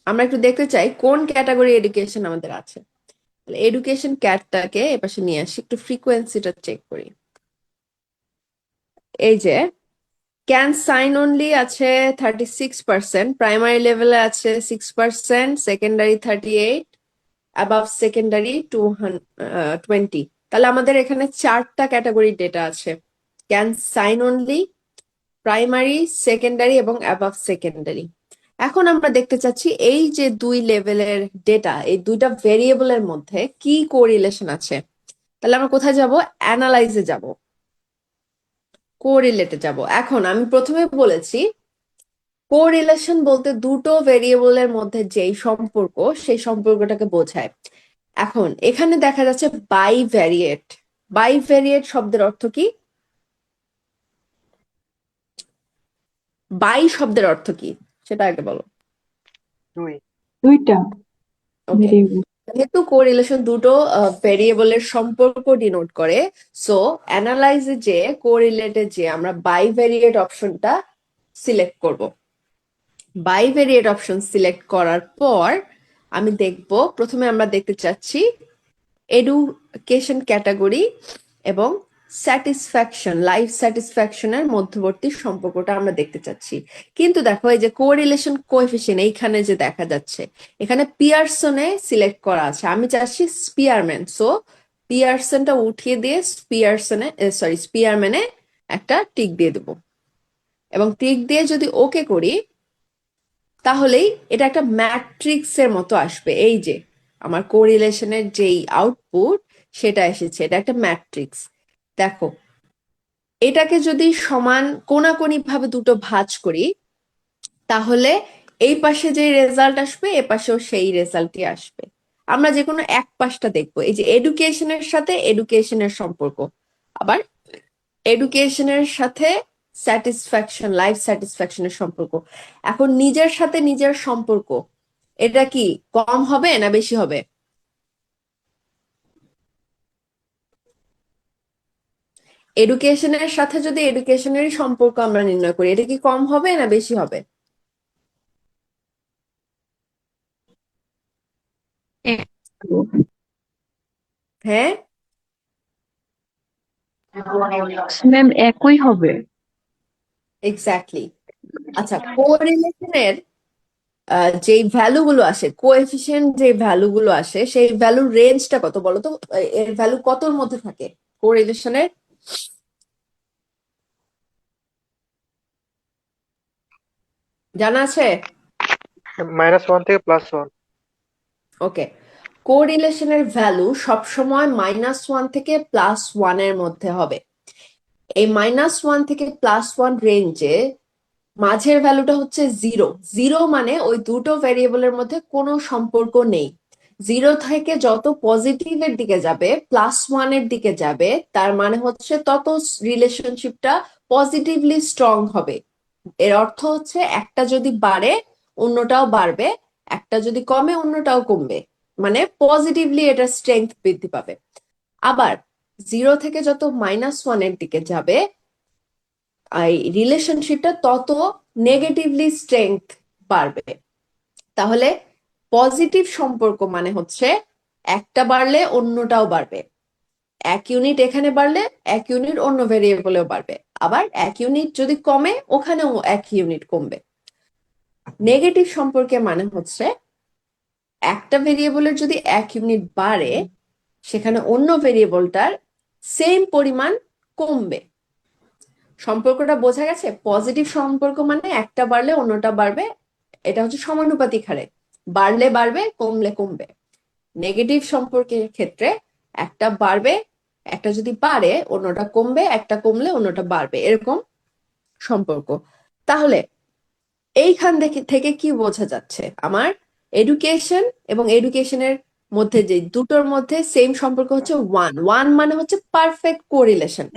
আমরা একটু দেখতে চাই কোন ক্যাটাগরি এডুকেশন আমাদের আছে। এডুকেশন ক্যাটটাকে এপাশে নিয়ে আসি, একটু ফ্রিকোয়েন্সিটা চেক করি। এই যে ক্যান সাইন অনলি আছে 36%, প্রাইমারি লেভেলে আছে 6%, সেকেন্ডারি 38, অ্যাবাভ সেকেন্ডারি 20। তাহলে আমাদের এখানে 4টা ক্যাটাগরির ডেটা আছে, can sign only, primary, secondary এবং অ্যাবাভ সেকেন্ডারি। এখন আমরা দেখতে চাচ্ছি এই যে 2 লেভেলের ডেটা, এই 2টা ভেরিয়েবলের মধ্যে কি কোরিলেশন আছে। তাহলে আমরা কোথায় যাব? অ্যানালাইজে যাব, কোরিলেটে যাব। এখন আমি প্রথমে বলেছি কোরিলেশন বলতে দুটো ভেরিয়েবলের মধ্যে যেই সম্পর্ক সেই সম্পর্কটাকে বোঝায়। এখন এখানে দেখা যাচ্ছে বাইভ্যারিয়েট। বাইভ্যারিয়েট শব্দের অর্থ কি? বাই শব্দের অর্থ কি সেটা আগে বলো। দুইটা ওকে, ভেরিয়েবল। যেহেতু কোরিলেশন দুটো ভেরিয়েবলের সম্পর্ক ডিনোট করে, সো অ্যানালাইজে যে কোরিলেটে যে আমরা বাইভ্যারিয়েট অপশনটা সিলেক্ট করব। বাইভেরিয়েট অপশন সিলেক্ট করার পর আমি দেখব, প্রথমে আমরা দেখতে চাচ্ছি এডুকেশন ক্যাটাগরি এবং স্যাটিসফ্যাকশন, লাইফ স্যাটিসফ্যাকশনের মধ্যবর্তী সম্পর্কটা আমরা দেখতে চাচ্ছি। কিন্তু দেখো এই যে কোরিলেশন কোএফিসিয়েন্ট এইখানে যে দেখা যাচ্ছে, এখানে পিয়ারসনে সিলেক্ট করা আছে, আমি চাচ্ছি স্পিয়ারম্যান। সো পিয়ারসনটা উঠিয়ে দিয়ে স্পিয়ারম্যানে একটা টিক দিয়ে দেবো, এবং টিক দিয়ে যদি ওকে করি তাহলেই এটা একটা ম্যাট্রিক্সের মতো আসবে। এই যে আমার কোরিলেশনের যেই আউটপুট সেটা এসেছে, এটা একটা ম্যাট্রিক্স। দেখো এটাকে যদি সমান কোনাকুনি ভাবে দুটো ভাঁজ করি তাহলে এই পাশে যে রেজাল্ট আসবে এ পাশেও সেই রেজাল্টই আসবে। আমরা যে কোনো এক পাশটা দেখবো, এই যে এডুকেশনের সাথে এডুকেশনের সম্পর্ক, আবার এডুকেশনের সাথে স্যাটিসফ্যাকশন, লাইফ স্যাটিসফ্যাকশনের সম্পর্ক। এখন নিজের সাথে নিজের সম্পর্ক, এটা কি কম হবে না বেশি হবে? এডুকেশনের সাথে যদি এডুকেশনেরই সম্পর্ক আমরা নির্ণয় করি, এটা কি কম হবে না বেশি হবে? হ্যাঁ, ম্যাম একই হবে। এক্স্যাক্টলি। আচ্ছা, কোরিলেশনের যে ভ্যালুগুলো আসে, কোএফিসিয়েন্ট যে ভ্যালুগুলো আসে সেই ভ্যালুর রেঞ্জটা কত বলো তো? এর ভ্যালু কতর মধ্যে থাকে কোরিলেশনের? জানা আছে? -1 থেকে +1। ওকে, কোরিলেশনের ভ্যালু সবসময় -1 থেকে +1 এর মধ্যে হবে। এই -1 থেকে +1 রেঞ্জে মাঝের ভ্যালুটা হচ্ছে 0। 0 মানে ওই দুটো ভেরিয়েবলের মধ্যে কোনো সম্পর্ক নেই। জিরো থেকে যত পজিটিভের দিকে যাবে, +1 দিকে যাবে, তার মানে হচ্ছে তত রিলেশনশিপটা পজিটিভলি স্ট্রং হবে। এর অর্থ হচ্ছে একটা যদি বাড়ে অন্যটাও বাড়বে, একটা যদি কমে অন্যটাও কমবে, মানে পজিটিভলি এটা স্ট্রেংথ বৃদ্ধি পাবে। আবার জিরো থেকে যত -1 দিকে যাবে, এই রিলেশনশিপটা তত নেগেটিভলি স্ট্রেংথ বাড়বে। তাহলে পজিটিভ সম্পর্ক মানে হচ্ছে একটা বাড়লে অন্যটাও বাড়বে, এক ইউনিট এখানে বাড়লে এক ইউনিট অন্য ভেরিয়েবলেও বাড়বে, আবার এক ইউনিট যদি কমে ওখানেও এক ইউনিট কমবে। নেগেটিভ সম্পর্কে মানে হচ্ছে একটা ভেরিয়েবলের যদি এক ইউনিট বাড়ে সেখানে অন্য ভেরিয়েবলটার সেম পরিমাণ কমবে। সম্পর্কটা বোঝা গেছে? পজিটিভ সম্পর্ক মানে একটা বাড়লে অন্যটা বাড়বে, এটা হচ্ছে সমানুপাতিক হারে, বাড়লে বাড়বে কমলে কমবে। নেগেটিভ সম্পর্কের ক্ষেত্রে একটা বাড়বে, একটা যদি বাড়ে অন্যটা কমবে, একটা কমলে অন্যটা বাড়বে, এরকম সম্পর্ক। তাহলে এইখান থেকে কি বোঝা যাচ্ছে? আমার এডুকেশন এবং এডুকেশনের মধ্যে যে দুটোর মধ্যে সেম সম্পর্ক হচ্ছে ওয়ান মানে হচ্ছে পারফেক্ট কোরিলেশন।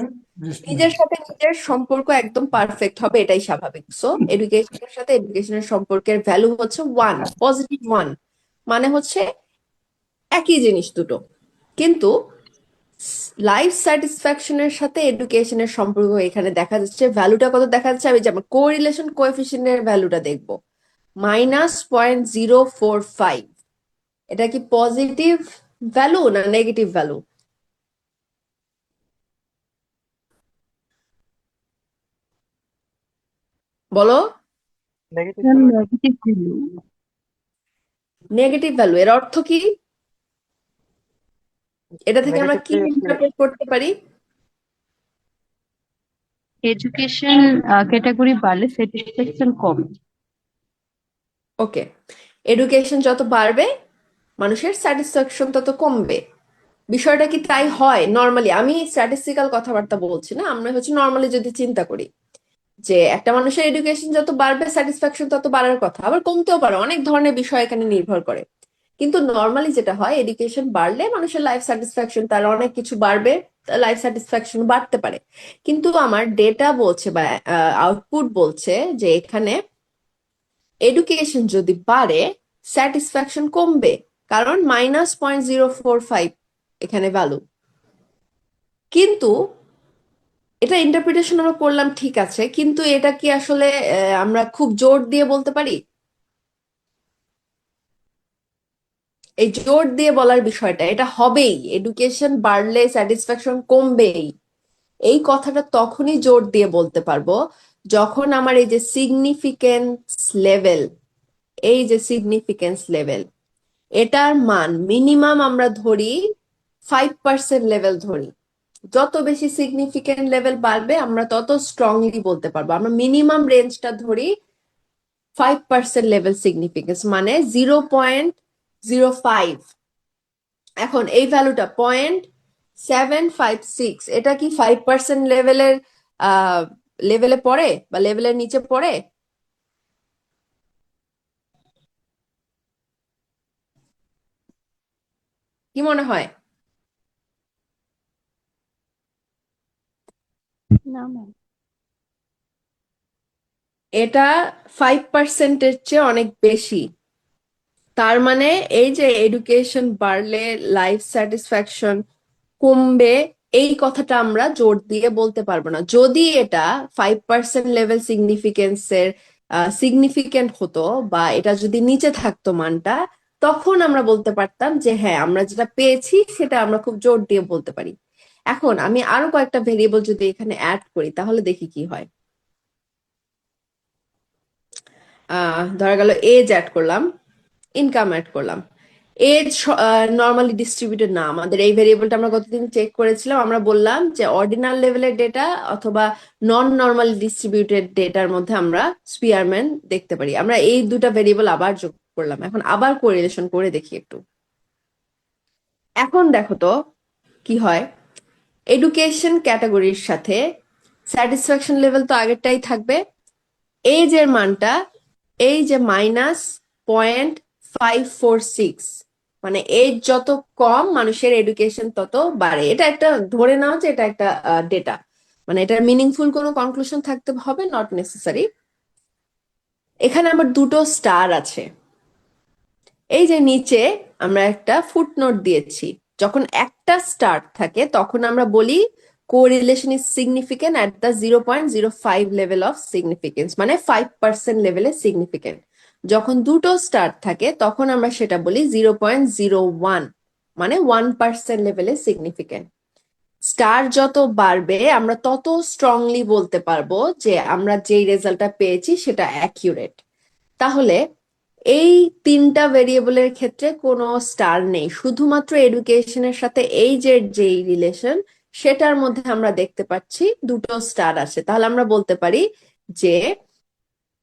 নিজের সাথে নিজের সম্পর্ক একদম পারফেক্ট হবে, এটাই স্বাভাবিক। সো এডুকেশনের সাথে এডুকেশনের সম্পর্কের ভ্যালু হচ্ছে +1, মানে হচ্ছে একই জিনিস দুটো। কিন্তু লাইফ স্যাটিসফ্যাকশনের সাথে এডুকেশনের সম্পর্ক এখানে দেখা যাচ্ছে, ভ্যালুটা কত দেখা যাচ্ছে, আমি যেমন কোরিলেশন কোএফিসিয়েন্টের ভ্যালুটা দেখবো, -0.045। এটা কি পজিটিভ ভ্যালু না নেগেটিভ ভ্যালু? বলো। Negative ma'am value. Negative value. Negative value এর অর্থ কি? এটা থেকে আমরা কি নেগেটিভলি ইন্টারপ্রেট করতে পারি? এডুকেশন ক্যাটাগরি বাড়লে স্যাটিসফ্যাকশন কম। ওকে, এডুকেশন যত বাড়বে মানুষের স্যাটিসফ্যাকশন তত কমবে। বিষয়টা কি তাই হয় নর্মালি? আমি স্ট্যাটিস্টিক্যাল কথাবার্তা বলছি না, আমরা হচ্ছে নর্মালি যদি চিন্তা করি যে একটা মানুষের এডুকেশন যত বাড়বে স্যাটিসফ্যাকশন তত বাড়ার কথা, আবার কমতেও পারে, অনেক ধরনের বিষয় এখানে নির্ভর করে। কিন্তু নর্মালি যেটা হয়, এডুকেশন বাড়লে মানুষের লাইফ স্যাটিসফ্যাকশন, তার অনেক কিছু বাড়বে, লাইফ স্যাটিসফ্যাকশন বাড়তে পারে। কিন্তু আমার ডেটা বলছে বা আউটপুট বলছে যে এখানে এডুকেশন যদি বাড়ে স্যাটিসফ্যাকশন কমবে, কারণ -0.045 এখানে ভ্যালু। কিন্তু এটা ইন্টারপ্রিটেশন আমরা করলাম ঠিক আছে, কিন্তু এটা কি আসলে আমরা খুব জোর দিয়ে বলতে পারি? এই জোর দিয়ে বলার বিষয়টা, এটা হবেই, এডুকেশন বাড়লে স্যাটিসফ্যাকশন কমবেই, এই কথাটা তখনই জোর দিয়ে বলতে পারবো যখন আমার এই যে সিগনিফিকেন্স লেভেল, এই যে সিগনিফিকেন্স লেভেল, এটার মান মিনিমাম আমরা ধরি 5% লেভেল ধরি। যত বেশি সিগনিফিকেন্ট লেভেল বাড়বে আমরা তত স্ট্রংলি বলতে পারবো। আমরা মিনিমাম রেঞ্জটা ধরি 5% লেভেল সিগনিফিকেন্স, মানে 0.05। এখন এই ভ্যালুটা 0.756, এটা কি 5% লেভেলের লেভেলে পড়ে বা লেভেলের নিচে পড়ে? কি মনে হয়? না ম্যাম। এটা 5%-এর চেয়ে অনেক বেশি। তার মানে এই যে এডুকেশন বাড়লে লাইফ স্যাটিসফ্যাকশন কমবে, এই কথাটা আমরা জোর দিয়ে বলতে পারবো না। যদি এটা 5% লেভেল সিগনিফিকেন্সের সিগনিফিকেন্ট হতো বা এটা যদি নিচে থাকতো মানটা, তখন আমরা বলতে পারতাম যে হ্যাঁ, আমরা যেটা পেয়েছি সেটা আমরা খুব জোর দিয়ে বলতে পারি। এখন আমি আরো কয়েকটা ভেরিয়েবল যদি এখানে অ্যাড করি তাহলে দেখি কি হয়। ধরা গেল এজ অ্যাড করলাম, ইনকাম অ্যাড করলাম। এজ নর্মালি ডিস্ট্রিবিউটেড না, আমাদের এই ভেরিয়েবলটা আমরা গতদিন চেক করেছিলাম, আমরা বললাম যে অর্ডিনাল লেভেলের ডেটা অথবা নন নর্মালি ডিস্ট্রিবিউটেড ডেটার মধ্যে আমরা স্পিয়ারম্যান দেখতে পারি। আমরা এই দুটা ভেরিয়েবল আবার যোগ করলাম, এখন আবার কোরিলেশন করে দেখি একটু। এখন দেখো তো কি হয়। এডুকেশন ক্যাটাগরির সাথে স্যাটিসফ্যাকশন লেভেল তো আগেরটাই থাকবে, এজ এর মানটা এই যে -0.546, মানে এজ যত কম মানুষের এডুকেশন তত বাড়ে। এটা একটা ধরে নাও যে এটা একটা ডেটা, মানে এটার মিনিংফুল কোনো কনক্লুশন থাকতে হবে, নট নেসেসারি। এখানে আমার দুটো স্টার আছে। এই যে নিচে আমরা একটা ফুটনোট দিয়েছি, যখন একটা স্টার থাকে তখন আমরা বলি correlation is significant at the 0.05 level of significance, মানে 5% লেভেলে সিগনিফিকেন্ট। যখন দুটো স্টার থাকে তখন আমরা সেটা বলি 0.01, মানে 1% লেভেলে সিগনিফিকেন্ট। স্টার যত বাড়বে আমরা তত স্ট্রংলি বলতে পারবো যে আমরা যেই রেজাল্টটা পেয়েছি সেটা অ্যাকিউরেট। তাহলে এই তিনটা ভেরিয়েবলের ক্ষেত্রে কোনো স্টার নেই, শুধুমাত্র এডুকেশনের সাথে এই যে যেই রিলেশন সেটার মধ্যে আমরা দেখতে পাচ্ছি দুটো স্টার আছে। তাহলে আমরা বলতে পারি যে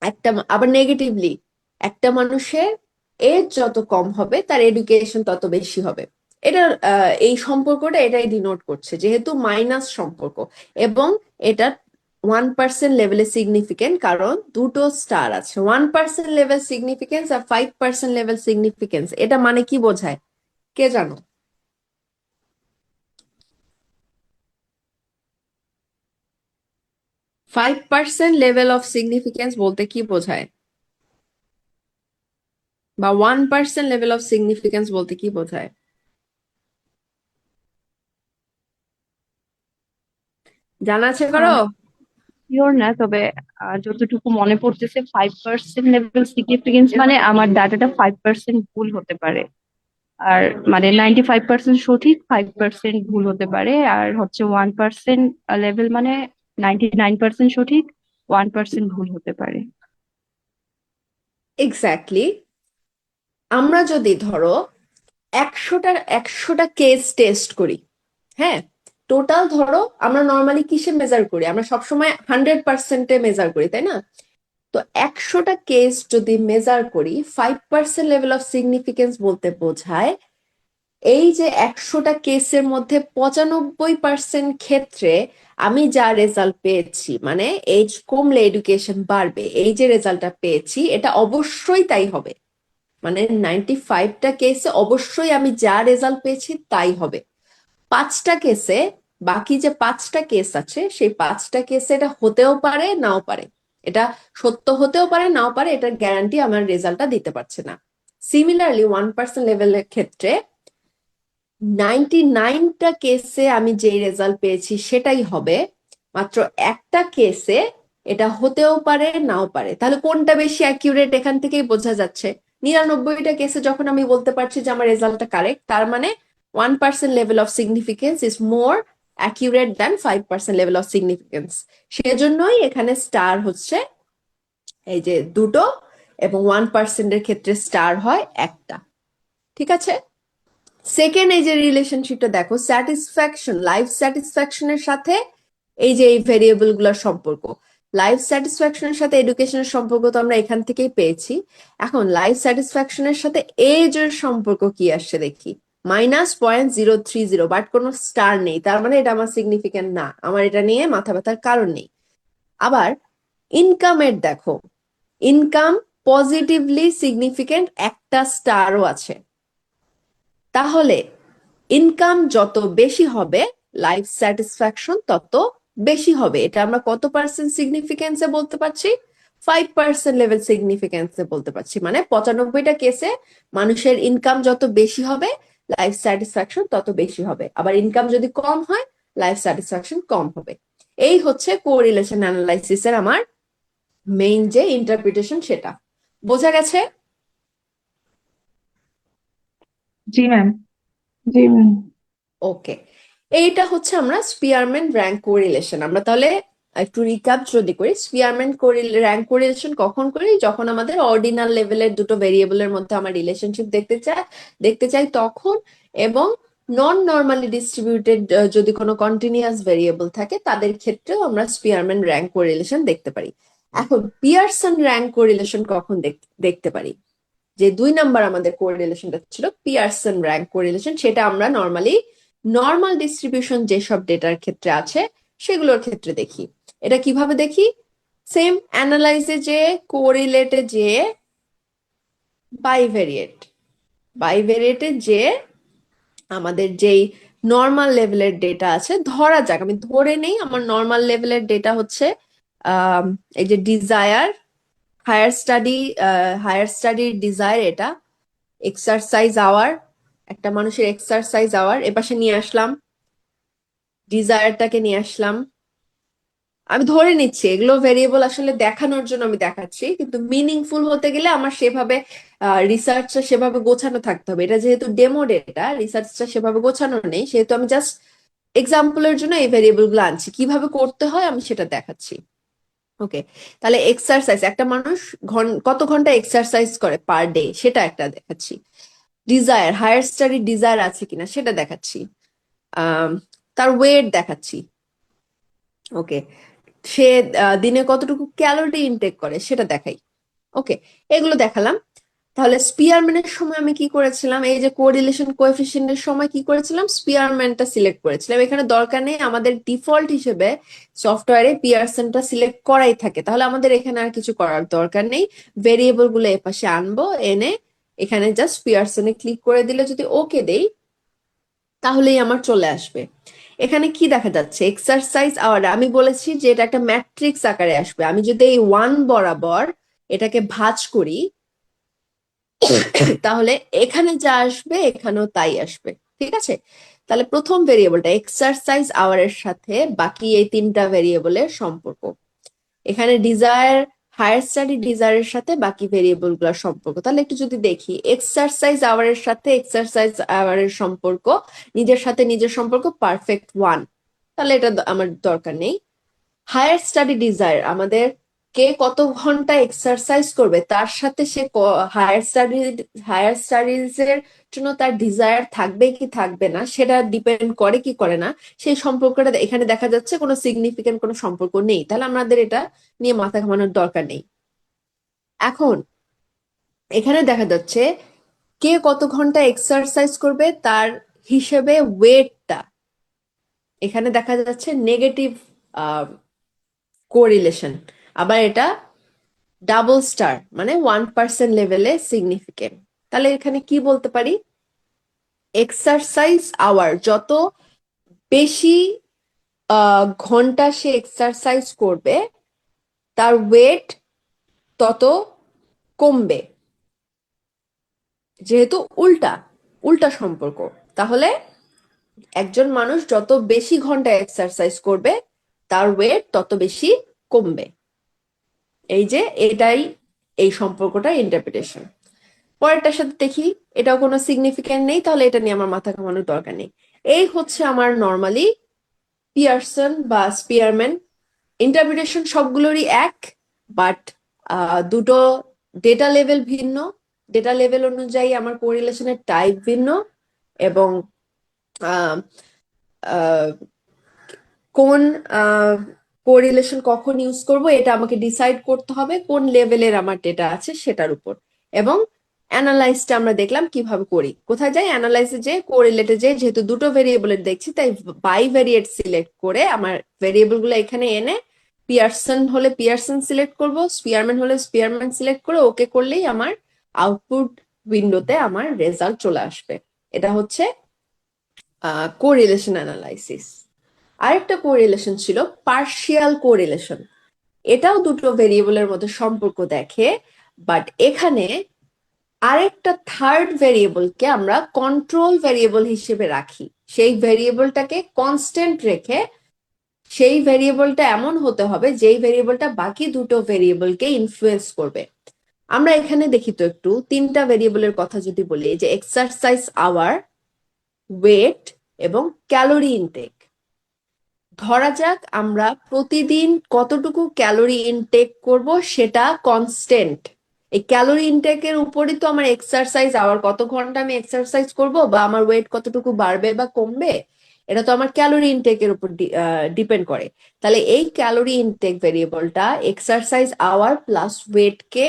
একটা, আবার নেগেটিভলি, একটা মানুষের এজ যত কম হবে তার এডুকেশন তত বেশি হবে। এটা এই সম্পর্কটা এটাই ডিনোট করছে, যেহেতু মাইনাস সম্পর্ক, এবং এটা 1% লেভেলে সিগনিফিকেন্ট কারণ দুটো স্টার আছে। 1% লেভেল সিগনিফিকেন্স আর 5% লেভেল সিগনিফিকেন্স, এটা মানে কি বোঝায় কে জানো? 5% লেভেল অফ সিগনিফিকেন্স বলতে কি বোঝায়, বা 1% লেভেল অফ সিগনিফিকেন্স বলতে কি বোঝায়? জানা আছে কারো? শিওর না, তবে যতটুকু মনে পড়তেছে 5% লেভেল সিগনিফিকেন্স মানে আমার ডাটাটা 5% ভুল হতে পারে, আর মানে 95% সঠিক, 5% ভুল হতে পারে। আর হচ্ছে 1% লেভেল মানে 99% সঠিক, 1% ভুল হতে পারে। এক্স্যাক্টলি। আমরা যদি ধরো 100টা কেস টেস্ট করি, হ্যাঁ, টোটাল ধরো আমরা নর্মালি কিসে মেজার করি, আমরা সবসময় 100%-এ মেজার করি, তাই না? তো 100টা কেস যদি মেজার করি, 5% লেভেল অফ সিগনিফিকেন্স বলতে বোঝায় এই যে 100টা কেসের মধ্যে 95% ক্ষেত্রে আমি যা রেজাল্ট পেয়েছি, মানে এজ কমলে এডুকেশন বাড়বে, এই যে রেজাল্টটা পেয়েছি এটা অবশ্যই তাই হবে। মানে 95টা কেসে অবশ্যই আমি যা রেজাল্ট পেয়েছি তাই হবে। 5টা কেসে, বাকি যে 5টা কেস আছে সেই 5টা কেসে এটা হতেও পারে নাও পারে, এটা সত্য হতেও পারে নাও পারে, এটার গ্যারান্টি আমার রেজাল্টটা দিতে পারছে না। সিমিলারলি 1% লেভেলের ক্ষেত্রে 99টা কেসে আমি যেই রেজাল্ট পেয়েছি সেটাই হবে, মাত্র একটা কেসে এটা হতেও পারে নাও পারে। তাহলে কোনটা বেশি অ্যাকিউরেট এখান থেকেই বোঝা যাচ্ছে। 99টা কেসে যখন আমি বলতে পারছি যে আমার রেজাল্টটা কারেক্ট, তার মানে 1% level of significance is more accurate than 5% level of significance. সেজন্যই এখানে স্টার হচ্ছে এই যে দুটো, এবং 1%-এর ক্ষেত্রে স্টার হয় একটা। ঠিক আছে? সেকেন্ড, এই যে রিলেশনশিপটা দেখো, স্যাটিসফ্যাকশন, লাইফ স্যাটিসফ্যাকশনের সাথে এই যে এই ভেরিয়েবল গুলোর সম্পর্ক। লাইফ স্যাটিসফ্যাকশনের সাথে এডুকেশনের সম্পর্ক তো আমরা এখান থেকেই পেয়েছি। এখন লাইফ স্যাটিসফ্যাকশনের সাথে এজ এর সম্পর্ক কি আসছে দেখি, -0.030, বাট কোনো স্টার নেই, তার মানে এটা আমার সিগনিফিকেন্ট না, আমার এটা নিয়ে মাথা ব্যথার কারণ নেই। আবার ইনকামের দেখো, ইনকাম পজিটিভলি সিগনিফিকেন্ট, একটা স্টারও আছে। তাহলে ইনকাম যত বেশি হবে লাইফ স্যাটিসফ্যাকশন তত বেশি হবে। এটা আমরা কত পার্সেন্ট সিগনিফিকেন্সে বলতে পারছি? 5% লেভেল সিগনিফিকেন্সে বলতে পারছি। মানে 95টা কেসে মানুষের ইনকাম যত বেশি হবে লাইফ স্যাটিসফ্যাকশন তত বেশি হবে, আবার ইনকাম যদি কম হয় লাইফ স্যাটিসফ্যাকশন কম হবে। এই হচ্ছে কোরিলেশন অ্যানালাইসিসের আমার মেইন যে ইন্টারপ্রিটেশন, সেটা বোঝা গেছে? জি ম্যাম। ওকে, এইটা হচ্ছে আমরা স্পিয়ারম্যান র্যাঙ্ক কোরিলেশন। আমরা তাহলে একটু রিক্যাপ যদি করি, স্পিয়ারম্যান র্যাঙ্ক কোরিলেশন কখন করি? যখন আমাদের অর্ডিনাল লেভেলের দুটো ভেরিয়েবলের মধ্যে আমার রিলেশনশিপ দেখতে চাই তখন, এবং নন নর্মালি ডিস্ট্রিবিউটেড যদি কোনো কন্টিনিউয়াস ভেরিয়েবল থাকে তাদের ক্ষেত্রেও আমরা স্পিয়ারম্যান র্যাঙ্ক কোরিলেশন দেখতে পারি। এখন পিয়ারসন র্যাঙ্ক কোরিলেশন কখন দেখতে পারি? যে 2 নাম্বার আমাদের কোরিলেশনটা ছিল পিয়ারসন র্যাঙ্ক কোরিলেশন, সেটা আমরা নর্মাল ডিস্ট্রিবিউশন যেসব ডেটার ক্ষেত্রে আছে সেগুলোর ক্ষেত্রে দেখি। এটা কিভাবে দেখি? সেম অ্যানালাইজে যে, কোরিলেটে যে, বাইভেরিয়েট, বাইভেরিয়েটে যে আমাদের যেই নর্মাল লেভেলের ডেটা আছে, ধরা যাক আমি ধরে নেই আমার নর্মাল লেভেলের ডেটা হচ্ছে এই যে ডিজায়ার, হায়ার স্টাডির ডিজায়ার, এটা এক্সারসাইজ আওয়ার, একটা মানুষের এক্সারসাইজ আওয়ার এপাশে নিয়ে আসলাম, ডিজায়ারটাকে নিয়ে আসলাম। আমি ধরে নিচ্ছি এগুলো ভেরিয়েবল আসলে দেখানোর জন্য আমি দেখাচ্ছি, কিন্তু মিনিংফুল হতে গেলে আমার সেভাবে রিসার্চটা সেভাবে গোছানো থাকতে হবে। এটা যেহেতু ডেমো ডেটা, রিসার্চটা সেভাবে গোছানো নেই, সেহেতু আমি জাস্ট এক্সাম্পলের জন্য এই ভেরিয়েবল গুলো আনছি, কিভাবে করতে হয় আমি সেটা দেখাচ্ছি। ওকে, তাহলে এক্সারসাইজ, একটা মানুষ কত ঘন্টা এক্সারসাইজ করে পার ডে সেটা একটা দেখাচ্ছি। ডিজায়ার, হায়ার স্টাডি ডিজায়ার আছে কিনা সেটা দেখাচ্ছি। আম, তার ওয়েট দেখাচ্ছি। ওকে, সে দিনে কতটুকু ক্যালোরি ইনটেক করে সেটা দেখাই। ওকে, এগুলো দেখালাম। তাহলে স্পিয়ারম্যানের সময় আমি কি করেছিলাম, এই যে কোরিলেশন কোএফিসিয়েন্টের সময় কি করেছিলাম, স্পিয়ারম্যানটা সিলেক্ট করেছিলাম। এখানে দরকার নেই, আমাদের ডিফল্ট হিসেবে সফটওয়্যারে পিয়ারসনটা সিলেক্ট করাই থাকে, তাহলে আমাদের এখানে আর কিছু করার দরকার নেই। ভেরিয়েবল গুলো এপাশে আনবো, এনে এখানে জাস্ট পিয়ারসনে ক্লিক করে দিলে যদি ওকে দেই তাহলেই আমার চলে আসবে। এখানে কি দেখা যাচ্ছে, এক্সারসাইজ আওয়ার, আমি বলেছি যে এটা একটা ম্যাট্রিক্স আকারে আসবে। আমি যদি এই 1 বরাবর এটাকে ভাঁজ করি তাহলে এখানে যা আসবে এখানেও তাই আসবে, ঠিক আছে? তাহলে প্রথম ভেরিয়েবলটা এক্সারসাইজ আওয়ারের সাথে বাকি এই তিনটা ভেরিয়েবলের সম্পর্ক। এখানে ডিজায়ার, হায়ার স্টাডি ডিজায়ারের সাথে বাকি ভেরিয়েবল গুলোর সম্পর্ক। তাহলে একটু যদি দেখি, এক্সারসাইজ আওয়ারের সাথে এক্সারসাইজ আওয়ারের সম্পর্ক, নিজের সাথে নিজের সম্পর্ক পারফেক্ট 1, তাহলে এটা আমার দরকার নেই। হায়ার স্টাডি ডিজায়ার, আমাদের কে কত ঘন্টা এক্সারসাইজ করবে তার সাথে সে হায়ার স্টাডিজ এর জন্য তার ডিজায়ার থাকবে কি থাকবে না সেটা ডিপেন্ড করে কি করে না, সেই সম্পর্কটা এখানে দেখা যাচ্ছে কোনো সিগনিফিকেন্ট কোনো সম্পর্ক নেই, তাহলে আমাদের এটা নিয়ে মাথা ঘামানোর দরকার নেই। এখন এখানে দেখা যাচ্ছে কে কত ঘন্টা এক্সারসাইজ করবে তার হিসেবে ওয়েটটা, এখানে দেখা যাচ্ছে নেগেটিভ কোরিলেশন, আবার এটা ডাবল স্টার মানে 1% লেভেলে সিগনিফিকেন্ট। তাহলে এখানে কি বলতে পারি, এক্সারসাইজ আওয়ার, যত বেশি ঘন্টা সে এক্সারসাইজ করবে তার ওয়েট তত কমবে, যেহেতু উল্টা উল্টা সম্পর্ক। তাহলে একজন মানুষ যত বেশি ঘন্টা এক্সারসাইজ করবে তার ওয়েট তত বেশি কমবে। এই যে এটাই এই সম্পর্কটার ইন্টারপ্রিটেশন। পরেরটার সাথে দেখি, এটাও কোনো সিগনিফিকেন্ট নেই, তাহলে এটা নিয়ে আমার মাথা ঘামানোর দরকার নেই। এই হচ্ছে আমার নর্মালি পিয়ারসন বা স্পিয়ারম্যান। ইন্টারপ্রিটেশন সবগুলোরই এক, বাট দুটো ডেটা লেভেল ভিন্ন, ডেটা লেভেল অনুযায়ী আমার কোরিলেশনের টাইপ ভিন্ন, এবং আহ, আহ, কোন কোরিলেশন কখন ইউজ করব এটা আমাকে ডিসাইড করতে হবে কোন লেভেলের আমার ডেটা আছে সেটার উপর। এবং অ্যানালাইজটা আমরা দেখলাম কিভাবে করি, কোথায় যাই অ্যানালাইসে, যে কোরিলেটে যে যেহেতু দুটো ভেরিয়েবলের দেখছি তাই বাইভেরিয়েট সিলেক্ট করে আমার ভেরিয়েবল গুলো এখানে এনে পিয়ারসন হলে পিয়ারসন সিলেক্ট করব, স্পিয়ারম্যান হলে স্পিয়ারম্যান সিলেক্ট করে ওকে করলেই আমার আউটপুট উইন্ডোতে আমার রেজাল্ট চলে আসবে। এটা হচ্ছে কোরিলেশন অ্যানালাইসিস। আরেকটা কোরিলেশন ছিল পার্শিয়াল কোরিলেশন, এটাও দুটো ভেরিয়েবলের মধ্যে সম্পর্ক দেখে, বাট এখানে আরেকটা থার্ড ভেরিয়েবলকে আমরা কন্ট্রোল ভেরিয়েবল হিসেবে রাখি, সেই ভেরিয়েবলটাকে কনস্ট্যান্ট রেখে সেই ভেরিয়েবলটা এমন হতে হবে যেই ভেরিয়েবলটা বাকি দুটো ভেরিয়েবলকে ইনফ্লুয়েন্স করবে। আমরা এখানে দেখি তো একটু তিনটা ভেরিয়েবলের কথা যদি বলি, যে এক্সারসাইজ আওয়ার, ওয়েট এবং ক্যালোরি ইনটেক। ধরা যাক আমরা প্রতিদিন কতটুকু ক্যালোরি ইনটেক করব সেটা কনস্ট্যান্ট, এই ক্যালোরি ইনটেকের উপরই তো আমার এক্সারসাইজ আওয়ার, কত ঘন্টা আমি এক্সারসাইজ করব বা আমার ওয়েট কতটুকু বাড়বে বা কমবে, এটা তো আমার ক্যালোরি ইনটেকের উপর ডিপেন্ড করে। তাহলে এই ক্যালোরি ইনটেক ভেরিয়েবলটা এক্সারসাইজ আওয়ার প্লাস ওয়েটকে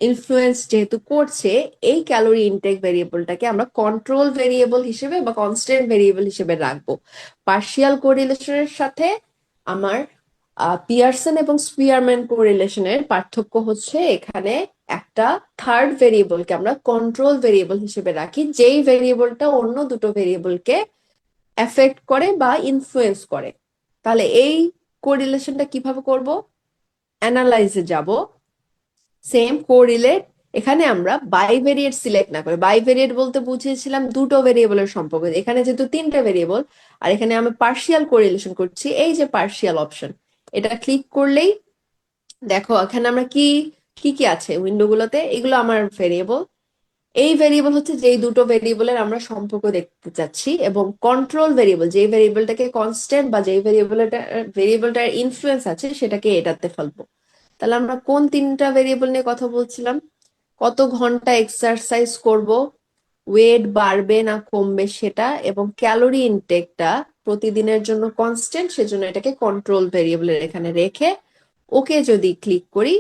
ইনফ্লুয়েন্স যেহেতু করছে, এই ক্যালোরি ইনটেক ভেরিয়েবলটাকে আমরা কন্ট্রোল ভেরিয়েবল হিসেবে বা কনস্ট্যান্ট ভেরিয়েবল হিসেবে রাখবো। পার্শিয়াল কোরিলেশনের সাথে আমার পিয়ারসন এবং স্পিয়ারম্যান কোরিলেশনের পার্থক্য হচ্ছে এখানে একটা থার্ড ভেরিয়েবলকে আমরা কন্ট্রোল ভেরিয়েবল হিসেবে রাখি, যেই ভেরিয়েবলটা অন্য দুটো ভেরিয়েবলকে এফেক্ট করে বা ইনফ্লুয়েন্স করে। তাহলে এই কোরিলেশনটা কিভাবে করব? অ্যানালাইজে যাব, সেম কোরিলেট। এখানে আমরা বাইভেরিয়েট সিলেক্ট না করে, বাইভেরিয়েট বলতে বুঝিয়েছিলাম দুটো ভেরিয়েবলের সম্পর্ক, এখানে যেহেতু তিনটা ভেরিয়েবল আর এখানে আমি পার্শিয়াল কোরিলেশন করছি, এই যে পার্শিয়াল অপশন, এটা ক্লিক করলেই দেখো এখানে আমরা কি কি কি আছে উইন্ডো গুলোতে, এগুলো আমার ভেরিয়েবল। এই ভেরিয়েবল হচ্ছে যেই দুটো ভেরিয়েবলের আমরা সম্পর্ক দেখতে চাচ্ছি, এবং কন্ট্রোল ভেরিয়েবল যেই ভেরিয়েবলটাকে কনস্ট্যান্ট বা যেই ভেরিয়েবলটার ইনফ্লুয়েন্স আছে সেটাকে এটাতে ফেলবো। তাহলে আমরা কোন তিনটা ভেরিয়েবল নিয়ে কথা বলছিলাম? কত ঘন্টা এক্সারসাইজ করব, ওয়েট বাড়বে না কমবে সেটা, এবং ক্যালোরি ইনটেকটা প্রতিদিনের জন্য কনস্ট্যান্ট, সেজন্য এটাকে কন্ট্রোল ভেরিয়েবলের এখানে রেখে ওকে যদি ক্লিক করি,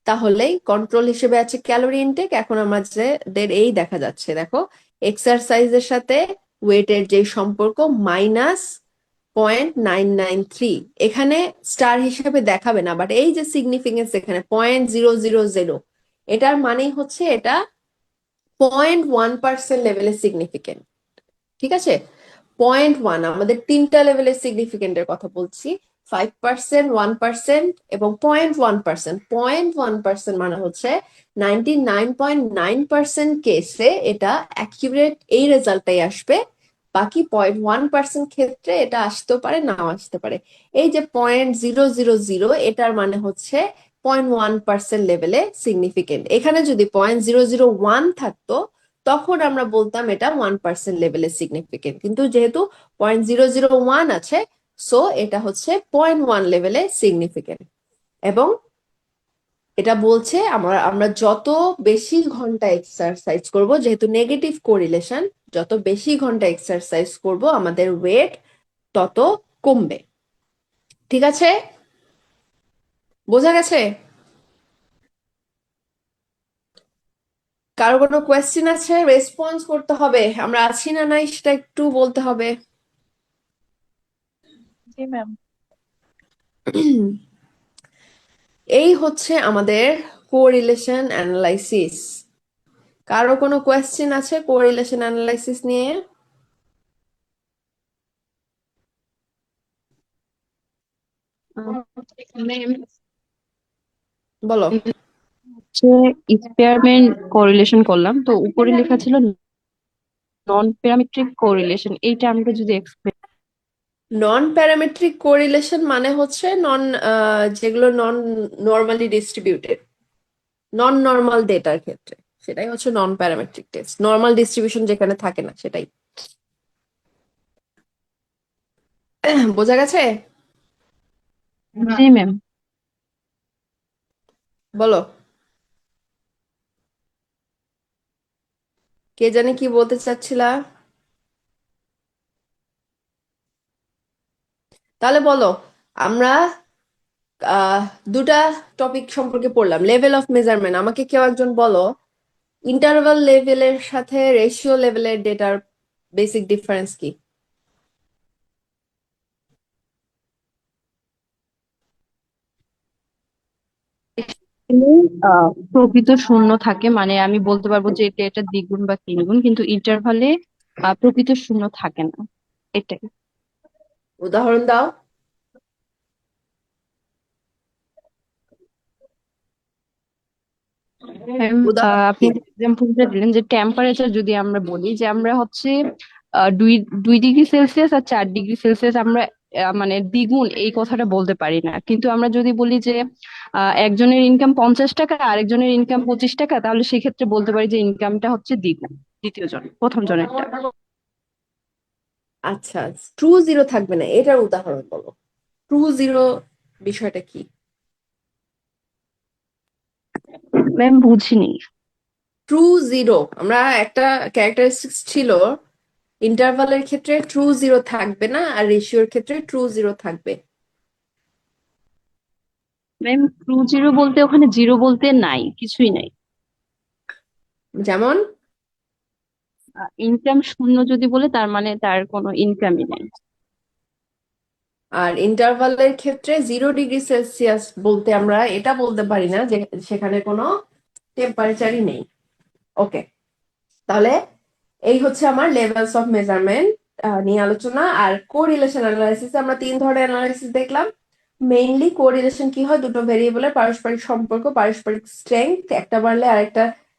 তাহলেই কন্ট্রোল হিসেবে আছে ক্যালোরি ইনটেক। এখন আমাদের এই দেখা যাচ্ছে, দেখো এক্সারসাইজের সাথে ওয়েটের যে সম্পর্ক -0.993, এখানে স্টার হিসেবে দেখাবে না, বাট এই যে সিগনিফিকেন্স এখানে 0.000, এটার মানেই হচ্ছে এটা 0.1% লেভেলে সিগনিফিকেন্ট। ঠিক আছে, 0.1, আমাদের তিনটা লেভেলের সিগনিফিকেন্টের কথা বলছি, 5%, 1% এবং 0.1%। 0.1% মানে হচ্ছে 99.9% কেসে এটা অ্যাকিউরেট এই রেজাল্টটাই আসবে, বাকি 0.1% ক্ষেত্রে এটা আসতেও পারে নাও আসতে পারে। এই যে 0.000, এটার মানে হচ্ছে 0.1% লেভেলে সিগনিফিকেন্ট। এখানে যদি 0.001 থাকতো তখন আমরা বলতাম এটা 1% লেভেলে সিগনিফিকেন্ট, কিন্তু যেহেতু 0.001 আছে, সো এটা হচ্ছে 0.1 লেভেলে সিগনিফিকেন্ট। এবং এটা বলছে আমরা যত বেশি ঘন্টা এক্সারসাইজ করব, যেহেতু নেগেটিভ কোরিলেশন, যত বেশি ঘন্টা এক্সারসাইজ করব আমাদের ওয়েট তত কমবে। ঠিক আছে, বোঝা গেছে? কারো কোনো কোয়েশ্চেন আছে? রেসপন্স করতে হবে, আমরা আছি না নাই সেটা একটু বলতে হবে। জি ম্যাম। এই হচ্ছে আমাদের কোরিলেশন অ্যানালাইসিস। কারো কোনো কোয়েশ্চেন আছে কোরিলেশন অ্যানালাইসিস নিয়ে? ম্যাম বলো। হচ্ছে এক্সপেরিমেন্ট কোরিলেশন করলাম, তো উপরে লেখা ছিল নন প্যারামেট্রিক কোরিলেশন, এইটা আমরা যদি explain। নন প্যারামেট্রিক কোরিলেশন মানে হচ্ছে যেগুলো নন নর্মালি ডিস্ট্রিবিউটেড, নন নর্মাল ডেটার ক্ষেত্রে সেটাই হচ্ছে non parametric test. Normal distribution যেখানে থাকে না সেটাই। বোঝা গেছে? জি ম্যাম। বলো, কে জানে কি বলতে চাচ্ছিলা? তাহলে বলো, আমরা আহ দুটা টপিক সম্পর্কে পড়লাম, লেভেল অফ মেজারমেন্ট। আমাকে কেউ একজন বলো ইন্টারভাল লেভেলের সাথে রেশিও লেভেলের ডেটার বেসিক ডিফারেন্স কি? প্রকৃত শূন্য থাকে, মানে আমি বলতে পারবো যে এটা দ্বিগুণ বা তিনগুণ, কিন্তু ইন্টারভালে প্রকৃত শূন্য থাকে না, এটাই। উদাহরণ দাও। উদাহরণ আপনি কি? এক্সাম্পলটা দিলেন যে টেম্পারেচার যদি আমরা বলি যে আমরা হচ্ছে দুই 2 ডিগ্রি সেলসিয়াস আর 4 ডিগ্রি সেলসিয়াস আমরা মানে দ্বিগুণ এই কথাটা বলতে পারি না, কিন্তু আমরা যদি বলি যে একজনের ইনকাম 50 টাকা আরেকজনের ইনকাম 25 টাকা, তাহলে সেক্ষেত্রে বলতে পারি যে ইনকামটা হচ্ছে দ্বিগুণ দ্বিতীয় জন প্রথম জনেরটা। আচ্ছা, ট্রু জিরো থাকবে না, এটার উদাহরণ বলো। ট্রু জিরো বিষয়টা কি? ম্যাম বুঝিনি। ট্রু জিরো, আমরা একটা ক্যারেক্টারিস্টিক্স ছিল ইন্টারভালের ক্ষেত্রে ট্রু জিরো থাকবে না আর রেশিওর ক্ষেত্রে ট্রু জিরো থাকবে। ম্যাম ট্রু জিরো বলতে ওখানে জিরো বলতে নাই, কিছুই নাই। যেমন ইনকাম শূন্য যদি বলে তার মানে তার কোনো ইনকামই নেই। আর ইন্টারভালের ক্ষেত্রে 0°C বলতে আমরা এটা বলতে পারি না যে সেখানে কোনো টেম্পারেচারই নেই। ওকে, তাহলে এই হচ্ছে আমার লেভেলস অফ মেজারমেন্ট নিয়ে আলোচনা। আর কোরিলেশন অ্যানালাইসিস আমরা 3 ধরনের অ্যানালাইসিস দেখলাম। মেইনলি কোরিলেশন কি হয়, দুটো ভেরিয়েবলের পারস্পরিক সম্পর্ক, পারস্পরিক স্ট্রেংথ, একটা বাড়লে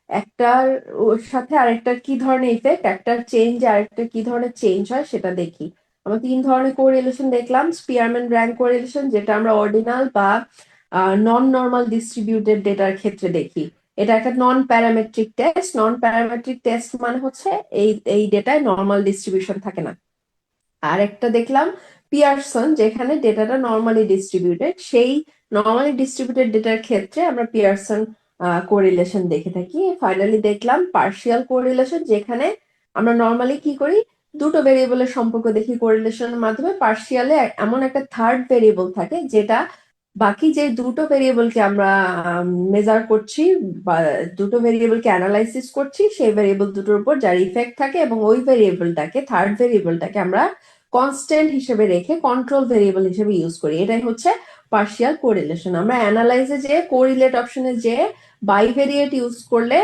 একটার ওর সাথে আরেকটার কি ধরনের ইফেক্ট, একটার চেঞ্জ আরেকটার কি ধরনের চেঞ্জ হয় সেটা দেখি। আমরা 3 ধরনের কোরিলেশন দেখলাম। স্পিয়ারম্যান র্যাঙ্ক কোরিলেশন, যেটা আমরা অর্ডিনাল বা নন নর্মাল ডিস্ট্রিবিউটেড ডেটার ক্ষেত্রে দেখি। এটা একটা non parametric test. Non parametric test মানে হচ্ছে এই ডেটায় নর্মাল ডিস্ট্রিবিউশন থাকে না। আর একটা দেখলাম পিয়ারসন, যেখানে ডেটাটা নর্মালি ডিস্ট্রিবিউটেড। সেই নর্মালি ডিস্ট্রিবিউটেড ডেটার ক্ষেত্রে আমরা পিয়ারসন কোরিলেশন দেখে থাকি। ফাইনালি দেখলাম পার্শিয়াল কোরিলেশন, যেখানে আমরা নর্মালি কি করি, দুটো ভেরিয়েবলের সম্পর্ক দেখি কোরিলেশনের মাধ্যমে। পার্শিয়ালে এমন একটা থার্ড ভেরিয়েবল থাকে যেটা বাকি যে দুটো ভেরিয়েবলকে আমরা মেজার করছি বা দুটো ভেরিয়েবলকে অ্যানালাইসিস করছি, সেই ভেরিয়েবল দুটোর উপর যার ইফেক্ট থাকে, এবং ওই ভেরিয়েবলটাকে, থার্ড ভেরিয়েবলটাকে আমরা কনস্ট্যান্ট হিসেবে রেখে কন্ট্রোল ভেরিয়েবল হিসেবে ইউজ করি। এটাই হচ্ছে পার্শিয়াল কোরিলেশন। আমরা অ্যানালাইজে যে কোরিলেট অপশনে যে বাইভেরিয়েট ইউজ করলে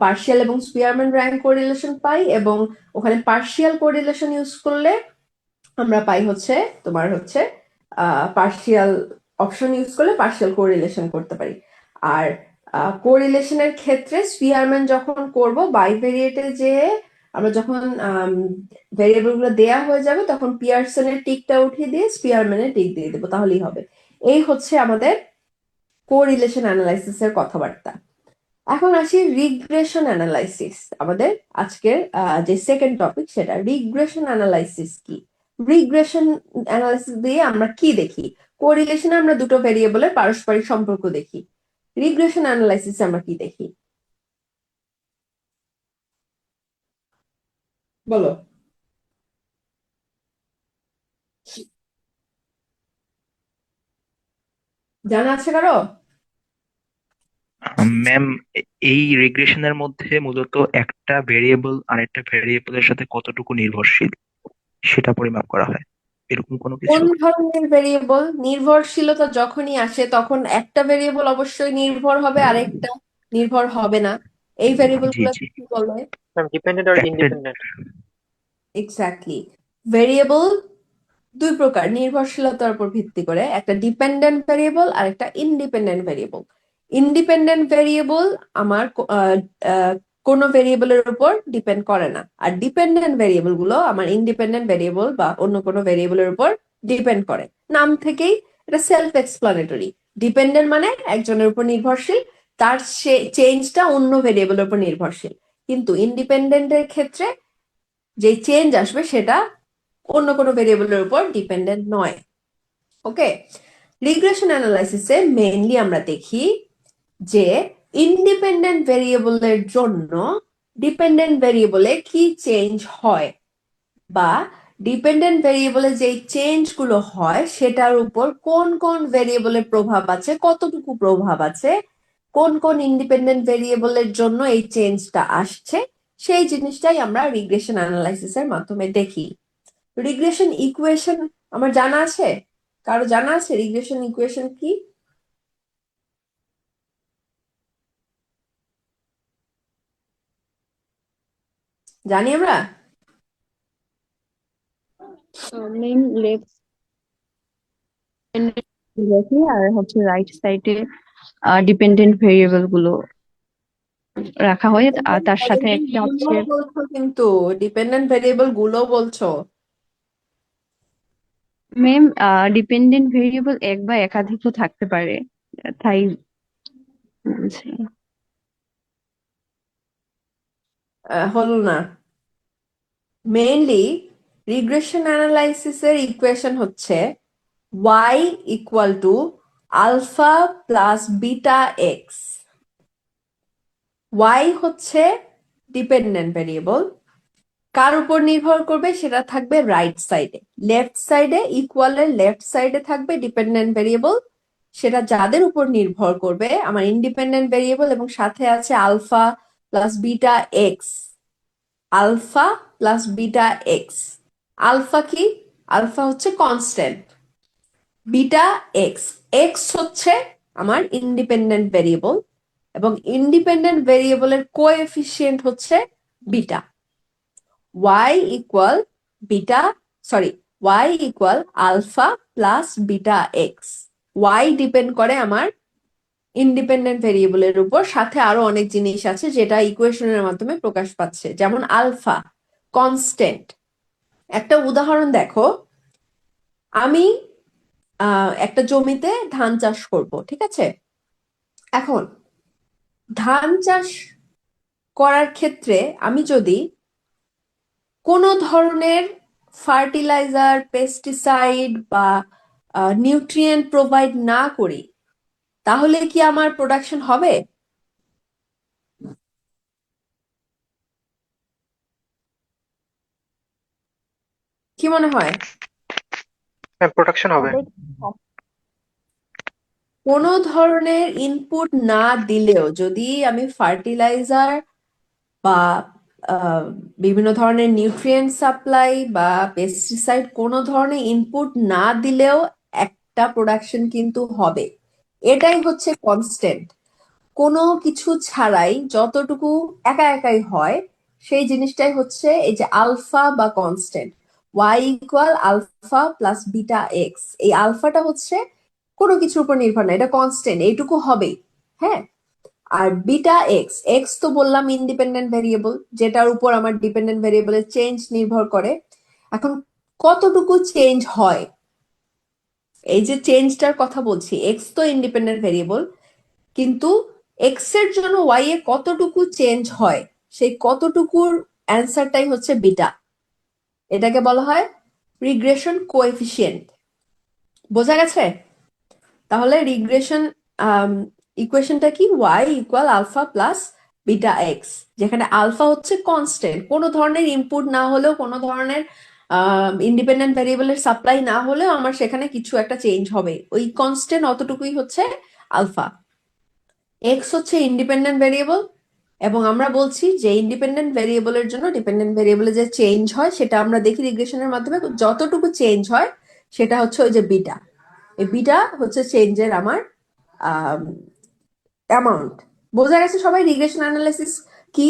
পার্শিয়াল এবং স্পিয়ারম্যান র্যাঙ্ক কোরিলেশন পাই, এবং ওখানে পার্শিয়াল কোরিলেশন ইউজ করলে আমরা পাই হচ্ছে তোমার হচ্ছে পার্শিয়াল অপশন ইউজ করলে পার্শিয়াল কোরিলেশন করতে পারি। আর কোরিলেশনের ক্ষেত্রে স্পিয়ারম্যান যখন করব, বাইভেরিয়েটে যে আমরা যখন ভেরিয়েবল গুলো দেয়া হয়ে যাবে তখন পিয়ারসনের টিকটা উঠিয়ে দিয়ে স্পিয়ারম্যানের টিক দিয়ে দেবো, তাহলেই হবে। এই হচ্ছে আমাদের কোরিলেশন অ্যানালাইসিস এর কথাবার্তা। এখন আসি রিগ্রেশন অ্যানালাইসিস, আমাদের আজকের যে সেকেন্ড টপিক, সেটা রিগ্রেশন অ্যানালাইসিস কি। রিগ্রেশন অ্যানালাইসিস দিয়ে আমরা কি দেখি? কোরিলেশনে আমরা দুটো ভেরিয়েবলের পারস্পরিক সম্পর্ক দেখি। রিগ্রেশন অ্যানালাইসিসে আমরা কি দেখি বলো? জানা আছে কারো? ম্যাম, এই রিগ্রেশনের মধ্যে মূলত একটা ভেরিয়েবল আরেকটা ভেরিয়েবলের সাথে কতটুকু নির্ভরশীল সেটা পরিমাপ করা হয়, এরকম কোনো কোন কিছু? ধরনের ভেরিয়েবল? নির্ভরশীলতা যখনই আসে তখন একটা ভেরিয়েবল অবশ্যই নির্ভর হবে, আরেকটা নির্ভর হবে না। এই ভেরিয়েবল জি গুলোকে জি, কি বলে? ম্যাম ডিপেন্ডেন্ট আর একটা ইন্ডিপেন্ডেন্ট। এক্স্যাক্টলি। ভেরিয়েবল দুই প্রকার নির্ভরশীলতার উপর ভিত্তি করে, একটা ডিপেন্ডেন্ট ভেরিয়েবল আর একটা ইন্ডিপেন্ডেন্ট ভেরিয়েবল। ইন্ডিপেন্ডেন্ট ভেরিয়েবল আমার কোনো ভেরিয়েবলের উপর ডিপেন্ড করে না, আর ডিপেন্ডেন্ট ভেরিয়েবল গুলো আমার ইন্ডিপেন্ডেন্ট ভেরিয়েবল বা অন্য কোনো ভেরিয়েবলের উপর ডিপেন্ড করে। নাম থেকেই এটা সেলফ এক্সপ্লানেটরি। ডিপেন্ডেন্ট মানে একজনের উপর নির্ভরশীল, তার সে চেঞ্জটা অন্য ভেরিয়েবলের উপর নির্ভরশীল। কিন্তু ইন্ডিপেন্ডেন্টের ক্ষেত্রে যে চেঞ্জ আসবে সেটা অন্য কোনো ভেরিয়েবলের উপর ডিপেন্ডেন্ট নয়। ওকে, রিগ্রেশন অ্যানালাইসিসে মেইনলি আমরা দেখি যে ইন্ডিপেন্ডেন্ট ভেরিয়েবলের জন্য ডিপেন্ডেন্ট ভেরিয়েবলে কি চেঞ্জ হয়, বা ডিপেন্ডেন্ট ভেরিয়েবলে যে চেঞ্জ গুলো হয় সেটার উপর কোন কোন ভেরিয়েবলের প্রভাব আছে, কতটুকু প্রভাব আছে, কোন কোন ইন্ডিপেন্ডেন্ট ভেরিয়েবলের জন্য এই চেঞ্জটা আসছে, সেই জিনিসটাই আমরা রিগ্রেশন অ্যানালাইসিসের মাধ্যমে দেখি। রিগ্রেশন ইকুয়েশন আমার জানা আছে? কারো জানা আছে রিগ্রেশন ইকুয়েশন কি? জানি আমরা? মেইন লেফট দেখি, আর হচ্ছে রাইট সাইডে ডিপেন্ডেন্ট ভেরিয়েবল গুলো রাখা হয়, আর তার সাথে একটা হচ্ছে বলছো, কিন্তু ডিপেন্ডেন্ট ভেরিয়েবল গুলো বলছো। মেম ডিপেন্ডেন্ট ভেরিয়েবল এক বা একাধিকও থাকতে পারে, তাই বলছি। হলো না। মেইনলি রিগ্রেশন অ্যানালাইসিসের ইকুয়েশন হচ্ছে y equal to alpha plus beta x. y হচ্ছে ডিপেন্ডেন্ট ভেরিয়েবল, কার উপর নির্ভর করবে সেটা থাকবে রাইট সাইডে। লেফট সাইডে ইকুয়ালের লেফট সাইডে থাকবে ডিপেন্ডেন্ট ভেরিয়েবল, সেটা যাদের উপর নির্ভর করবে আমার ইন্ডিপেন্ডেন্ট ভেরিয়েবল, এবং সাথে আছে alpha plus beta x. Alpha plus beta x. Alpha কি? আলফা হচ্ছে কনস্ট্যান্ট, বিটা এক্স। এক্স হচ্ছে আমার ইন্ডিপেন্ডেন্ট ভেরিয়েবল এবং ইন্ডিপেন্ডেন্ট ভেরিয়েবলের কোএফিসিয়েন্ট হচ্ছে beta. y equal beta sorry y equal alpha plus beta x. y depend করে আমার independent ভেরিয়েবলের উপর, সাথে আরো অনেক জিনিস আছে যেটা ইকুয়েশনের মাধ্যমে প্রকাশ পাচ্ছে, যেমন আলফা কনস্ট্যান্ট। একটা উদাহরণ দেখো, আমি একটা জমিতে ধান চাষ করব, ঠিক আছে? এখন ধান চাষ করার ক্ষেত্রে আমি যদি কোনো ধরনের ফার্টিলাইজার, পেস্টিসাইড বা নিউট্রিয়েন্ট প্রোভাইড না করি, তাহলে কি আমার প্রোডাকশন হবে? কি মনে হয়? প্রোডাকশন হবে। হবে কম। কোনো ধরনের ইনপুট না দিলেও যদি আমি ফার্টিলাইজার বা বিভিন্ন ধরনের নিউট্রিয়েন্ট সাপ্লাই বা পেস্টিসাইড কোনো ধরনের ইনপুট না দিলেও একটা প্রোডাকশন কিন্তু হবে। এটাই হচ্ছে কনস্ট্যান্ট। কোনো কিছু ছাড়াই যতটুকু একা একাই হয় সেই জিনিসটাই হচ্ছে এই যে আলফা বা constant. y equal alpha plus beta x. এই আলফাটা হচ্ছে কোনো কিছুর উপর নির্ভর না, এটা কনস্ট্যান্ট, এইটুকু হবেই। হ্যাঁ, আর বিটা এক্স, এক্স তো বললাম ইন্ডিপেন্ডেন্ট ভেরিয়েবল, যেটার উপর আমার ডিপেন্ডেন্ট ভেরিয়েবলের চেঞ্জ নির্ভর করে। এখন কতটুকু চেঞ্জ হয়, এই যে চেঞ্জটার কথা বলছি, এক্স তো ইন্ডিপেন্ডেন্ট ভেরিয়েবল, কিন্তু এক্স এর জন্য ওয়াই এ কতটুকু চেঞ্জ হয়, সেই কতটুকুর অ্যান্সারটাই হচ্ছে বিটা। এটাকে বলা হয় রিগ্রেশন কোএফিসিয়েন্ট। বোঝা গেছে? তাহলে রিগ্রেশন ইকুয়েশনটা কি? y equal alpha plus beta x, যেখানে আলফা হচ্ছে কনস্ট্যান্ট, কোনো ধরনের ইনপুট না হলেও, কোনো ধরনের ইন্ডিপেন্ডেন্ট ভেরিয়েবলের সাপ্লাই না হলেও আমার সেখানে কিছু একটা চেঞ্জ হবে, ওই কনস্ট্যান্ট অতটুকুই হচ্ছে আলফা। এক্স হচ্ছে ইন্ডিপেন্ডেন্ট ভেরিয়েবল, এবং আমরা বলছি যে ইন্ডিপেন্ডেন্ট ভেরিয়েবলের জন্য ডিপেন্ডেন্ট ভেরিয়েবলে যে চেঞ্জ হয় সেটা আমরা দেখি রিগ্রেশনের মাধ্যমে, যতটুকু চেঞ্জ হয় সেটা হচ্ছে ওই যে বিটা। এই বিটা হচ্ছে চেঞ্জের আমার অ্যামাউন্ট। বোঝা গেছে সবাই রিগ্রেশন অ্যানালাইসিস কি?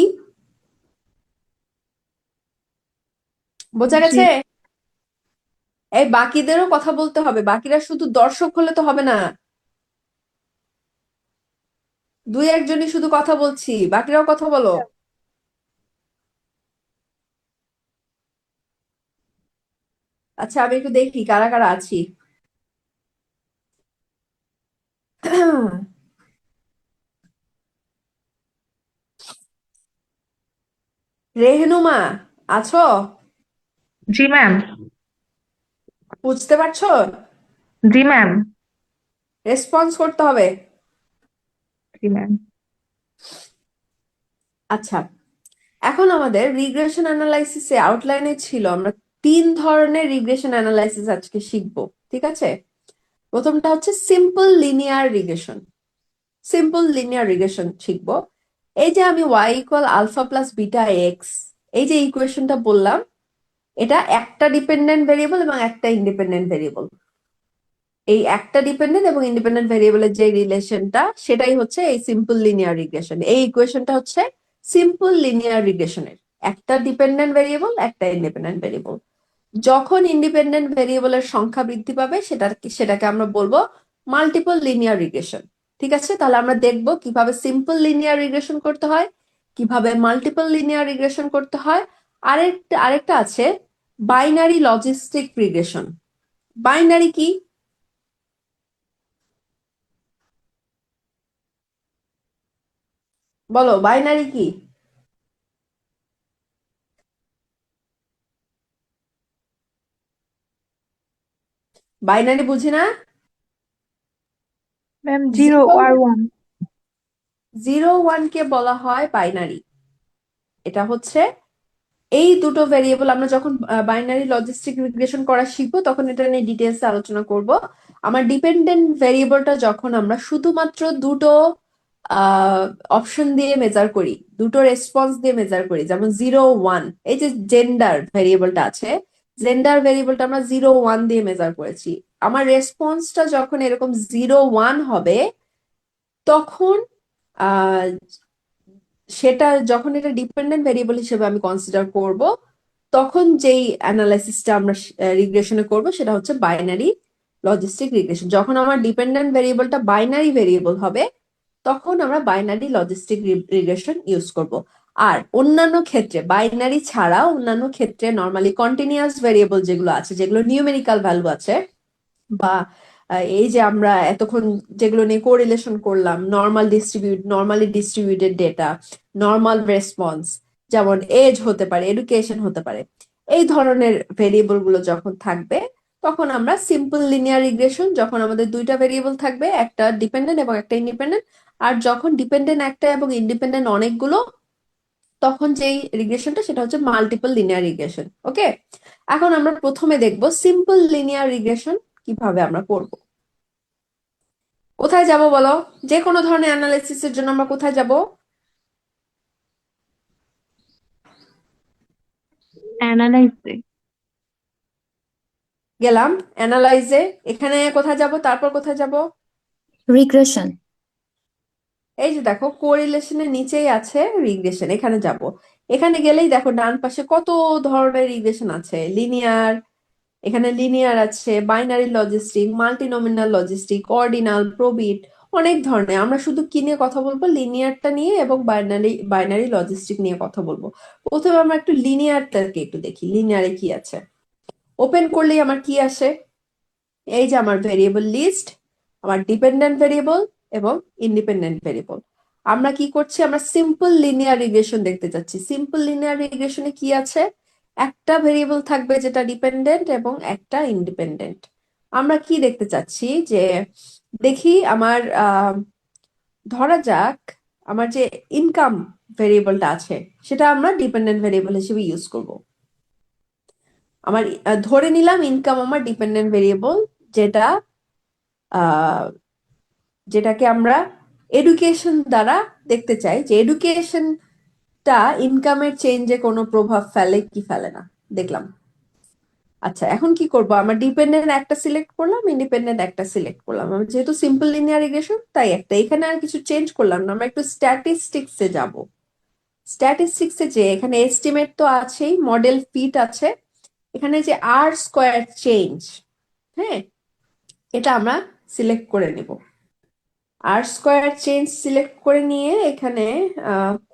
বোঝা জি। গেছে? এই বাকিদেরও কথা বলতে হবে, বাকিরা শুধু দর্শক হলে তো হবে না। দুই একজনই শুধু কথা বলছি, বাকিরাও কথা বলো। আচ্ছা, আমি একটু দেখি কারা কারা আছি। রেহনুমা, আছো? জি ম্যাম। বুঝতে পারছো? জি ম্যাম। রেসপন্স করতে হবে। জি ম্যাম। আচ্ছা, এখন আমাদের রিগ্রেশন অ্যানালাইসিসে আউটলাইনে ছিল আমরা 3 ধরনের রিগ্রেশন অ্যানালাইসিস আজকে শিখবো, ঠিক আছে? প্রথমটা হচ্ছে simple linear regression. Simple linear regression শিখবো। এই যে আমি y equal alpha plus beta x, এই যে ইকুয়েশনটা বললাম, এটা একটা ডিপেন্ডেন্ট ভেরিয়েবল এবং একটা ইন্ডিপেন্ডেন্ট ভেরিয়েবল। এই একটা ডিপেন্ডেন্ট এবং ইন্ডিপেন্ডেন্ট ভেরিয়েবলের যে রিলেশনটা, সেটাই হচ্ছে এই সিম্পল লিনিয়ার রিগ্রেশন। এই ইকুয়েশনটা হচ্ছে সিম্পল লিনিয়ার রিগ্রেশনের, একটা ডিপেন্ডেন্ট ভেরিয়েবল, একটা ইন্ডিপেন্ডেন্ট ভেরিয়েবল। যখন ইন্ডিপেন্ডেন্ট ভেরিয়েবলের সংখ্যা বৃদ্ধি পাবে সেটাকে আমরা বলবো মাল্টিপল লিনিয়ার রিগ্রেশন। ঠিক আছে, তাহলে আমরা দেখবো কিভাবে সিম্পল লিনিয়ার রিগ্রেশন করতে হয়, কিভাবে মাল্টিপল লিনিয়ার রিগ্রেশন করতে হয়। আরেকটা আছে বাইনারি লজিস্টিক রিগ্রেশন। বাইনারি কি? বলো, বাইনারি কি? বাইনারি বুঝি না। ম্যাম 0 আর 1। 0 1 কে বলা হয় বাইনারি। এটা হচ্ছে এই দুটো ভেরিয়েবল, আমরা যখন বাইনারি লজিস্টিক রিগ্রেশন করা শিখবো তখন এটা নিয়ে ডিটেলসে আলোচনা করব। আমার ডিপেন্ডেন্ট ভেরিয়েবলটা যখন আমরা শুধুমাত্র দুটো অপশন দিয়ে মেজার করি, দুটো রেসপন্স দিয়ে মেজার করি, যেমন 0 1, এই যে জেন্ডার ভেরিয়েবলটা আছে, জেন্ডার ভেরিয়েবলটা আমরা 0 1 দিয়ে মেজার করেছি। আমার রেসপন্সটা যখন এরকম 0 1 হবে তখন আহ সেটা যখন এটা ডিপেন্ডেন্ট ভেরিয়েবল হিসেবে আমি কনসিডার করব, তখন যেই অ্যানালাইসিসটা আমরা রিগ্রেশনে করব সেটা হচ্ছে বাইনারি লজিস্টিক রিগ্রেশন। যখন আমার ডিপেন্ডেন্ট ভেরিয়েবলটা বাইনারি ভেরিয়েবল হবে তখন আমরা বাইনারি লজিস্টিক রিগ্রেশন ইউজ করব। আর অন্যান্য ক্ষেত্রে, বাইনারি ছাড়া অন্যান্য ক্ষেত্রে নর্মালি কন্টিনিউয়াস ভেরিয়েবল যেগুলো আছে, যেগুলো নিউমেরিক্যাল ভ্যালু আছে, বা এই যে আমরা এতক্ষণ যেগুলো নিয়ে কোরিলেশন করলাম, normally distributed data, normal response, যেমন এজ হতে পারে, এডুকেশন হতে পারে, এই ধরনের ভেরিয়েবল গুলো যখন থাকবে তখন আমরা সিম্পল লিনিয়ার রিগ্রেশন, যখন আমাদের দুইটা ভেরিয়েবল থাকবে, একটা ডিপেন্ডেন্ট এবং একটা ইন্ডিপেন্ডেন্ট, আর যখন ডিপেন্ডেন্ট একটা এবং ইন্ডিপেন্ডেন্ট অনেকগুলো, তখন যেই রিগ্রেশনটা সেটা হচ্ছে মাল্টিপল লিনিয়ার রিগ্রেশন। ওকে, এখন আমরা প্রথমে দেখব সিম্পল লিনিয়ার রিগ্রেশন কিভাবে আমরা করব। কোথায় যাব বলো? যে কোনো ধরনের অ্যানালাইসিসের জন্য আমরা কোথায় যাব? অ্যানালাইসে। গেলাম অ্যানালাইজে। এখানে কোথায় যাব, তারপর কোথায় যাব? রিগ্রেশন। এই যে দেখো কোরিলেশনের নিচেই আছে রিগ্রেশন, এখানে যাব। এখানে গেলেই দেখো ডান পাশে কত ধরনের রিগ্রেশন আছে। লিনিয়ার, এখানে লিনিয়ার আছে, বাইনারি লজিস্টিক, মাল্টিনোমিনাল লজিস্টিক, অর্ডিনাল, প্রবিট, অনেক ধরনের। আমরা শুধু কি নিয়ে কথা বলবো? লিনিয়ারটা নিয়ে এবং বাইনারি লজিস্টিক নিয়ে কথা বলবো। প্রথমে আমরা একটু লিনিয়ারটাকে একটু দেখি, লিনিয়ারে কি আছে। ওপেন করলেই আমার কি আসে? এই যে আমার ভেরিয়েবল লিস্ট, আমার ডিপেন্ডেন্ট ভেরিয়েবল এবং ইন্ডিপেন্ডেন্ট ভেরিয়েবল। আমরা কি করছি? আমরা সিম্পল লিনিয়ার রিগ্রেশন দেখতে যাচ্ছি। সিম্পল লিনিয়ার রিগ্রেশনে কি আছে? একটা ভেরিয়েবল থাকবে যেটা ডিপেন্ডেন্ট এবং একটা ইন্ডিপেন্ডেন্ট। আমরা কি দেখতে চাচ্ছি? যে দেখি আমার ধরা যাক আমার যে ইনকাম ভেরিয়েবলটা আছে সেটা আমরা ডিপেন্ডেন্ট ভেরিয়েবল হিসেবে ইউজ করব। আমার ধরে নিলাম ইনকাম আমার ডিপেন্ডেন্ট ভেরিয়েবল, যেটা যেটাকে আমরা এডুকেশন দ্বারা দেখতে চাই, যে এডুকেশনটা ইনকামের চেঞ্জে কোনো প্রভাব ফেলে কি ফেলে না, দেখলাম। আচ্ছা, এখন কি করব? আমরা ডিপেন্ডেন্ট একটা সিলেক্ট করলাম, ইন্ডিপেন্ডেন্ট একটা সিলেক্ট করলাম। আমরা যেহেতু সিম্পল লিনিয়ার রিগ্রেশন তাই একটা, এখানে আর কিছু চেঞ্জ করলাম না। আমরা একটু স্ট্যাটিস্টিক্সে যাব। স্ট্যাটিস্টিক্সে যে এখানে এস্টিমেট তো আছেই, মডেল ফিট আছে, এখানে যে আর স্কোয়ার চেঞ্জ, হ্যাঁ, এটা আমরা সিলেক্ট করে নিব। আর স্কোয়ার চেঞ্জ সিলেক্ট করে নিয়ে এখানে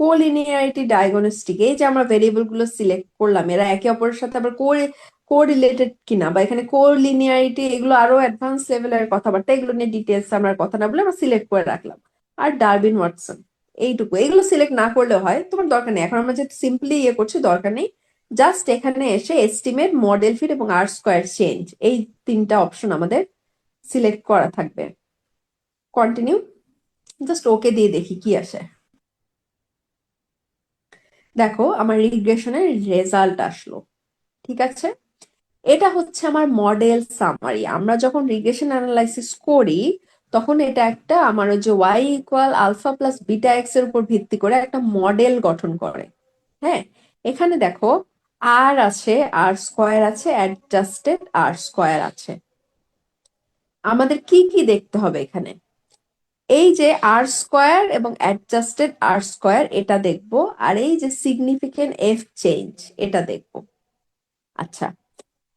কোলিনিয়ারিটি ডায়াগনস্টিক, এই যে আমরা ভেরিয়েবল গুলো সিলেক্ট করলাম, এরা একে অপরের সাথে আবার কোরিলেটেড কিনা, বা এখানে কোলিনিয়ারিটি, এগুলো আরো অ্যাডভান্স লেভেলের কথাবার্তা, এগুলো নিয়ে ডিটেলস আমরা কথা না বলে আমরা সিলেক্ট করে রাখলাম। আর ডারবিন ওয়াটসন, এইটুকু। এগুলো সিলেক্ট না করলে হয়, তোমার দরকার নেই। এখন আমরা যেহেতু সিম্পলি ইয়ে করছি, দরকার নেই। জাস্ট এখানে এসে এস্টিমেট, মডেল ফিট এবং আর স্কোয়ার চেঞ্জ, এই তিনটা অপশন আমাদের সিলেক্ট করা থাকবে। কন্টিনিউ, জাস্ট ওকে দিয়ে দেখি কি আসে। দেখো আমার রিগ্রেশনের রেজাল্ট আসলো। ঠিক আছে, এটা হচ্ছে আমার মডেল সামারি। আমরা যখন রিগ্রেশন অ্যানালাইসিস করি তখন এটা একটা আমার ওই যে y equal alpha plus beta x এর উপর ভিত্তি করে একটা মডেল গঠন করে। হ্যাঁ, এখানে দেখো আর আছে, আর স্কোয়ার আছে, অ্যাডজাস্টেড আর স্কোয়ার আছে। আমাদের কি কি দেখতে হবে এখানে? এই যে আর স্কোয়ার এবং অ্যাডজাস্টেড আর স্কোয়ার, এটা দেখবো। আর এই যে সিগনিফিকেন্ট এফ চেঞ্জ, এটা দেখবো। আচ্ছা,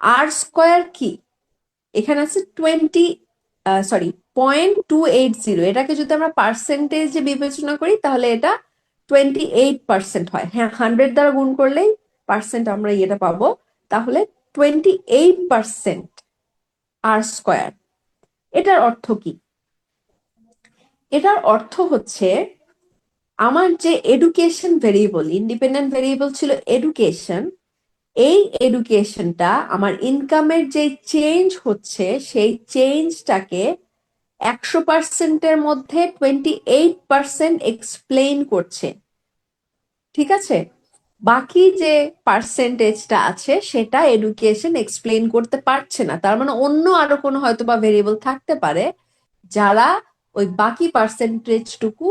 আর স্কোয়ার কি? এখানে আছে 0.280। এটাকে যদি আমরা পার্সেন্টেজে বিবেচনা করি তাহলে এটা 28% হয়। হ্যাঁ, 100 দ্বারা গুণ করলেই পার্সেন্ট আমরা এটা পাবো। তাহলে 28% আর স্কোয়ার। এটার অর্থ কি? এটার অর্থ হচ্ছে আমার যে এডুকেশন ভেরিয়েবল, ইন্ডিপেন্ডেন্ট ভেরিয়েবল ছিল এডুকেশন, এই এডুকেশনটা আমার ইনকামের যে চেঞ্জ হচ্ছে সেই চেঞ্জটাকে 100%-এর মধ্যে 28% এক্সপ্লেইন করছে। ঠিক আছে, বাকি যে পার্সেন্টেজটা আছে সেটা এডুকেশন এক্সপ্লেইন করতে পারছে না। তার মানে অন্য আরো কোনো হয়তো বা ভেরিয়েবল থাকতে পারে যারা ওই বাকি পার্সেন্টেজটুকু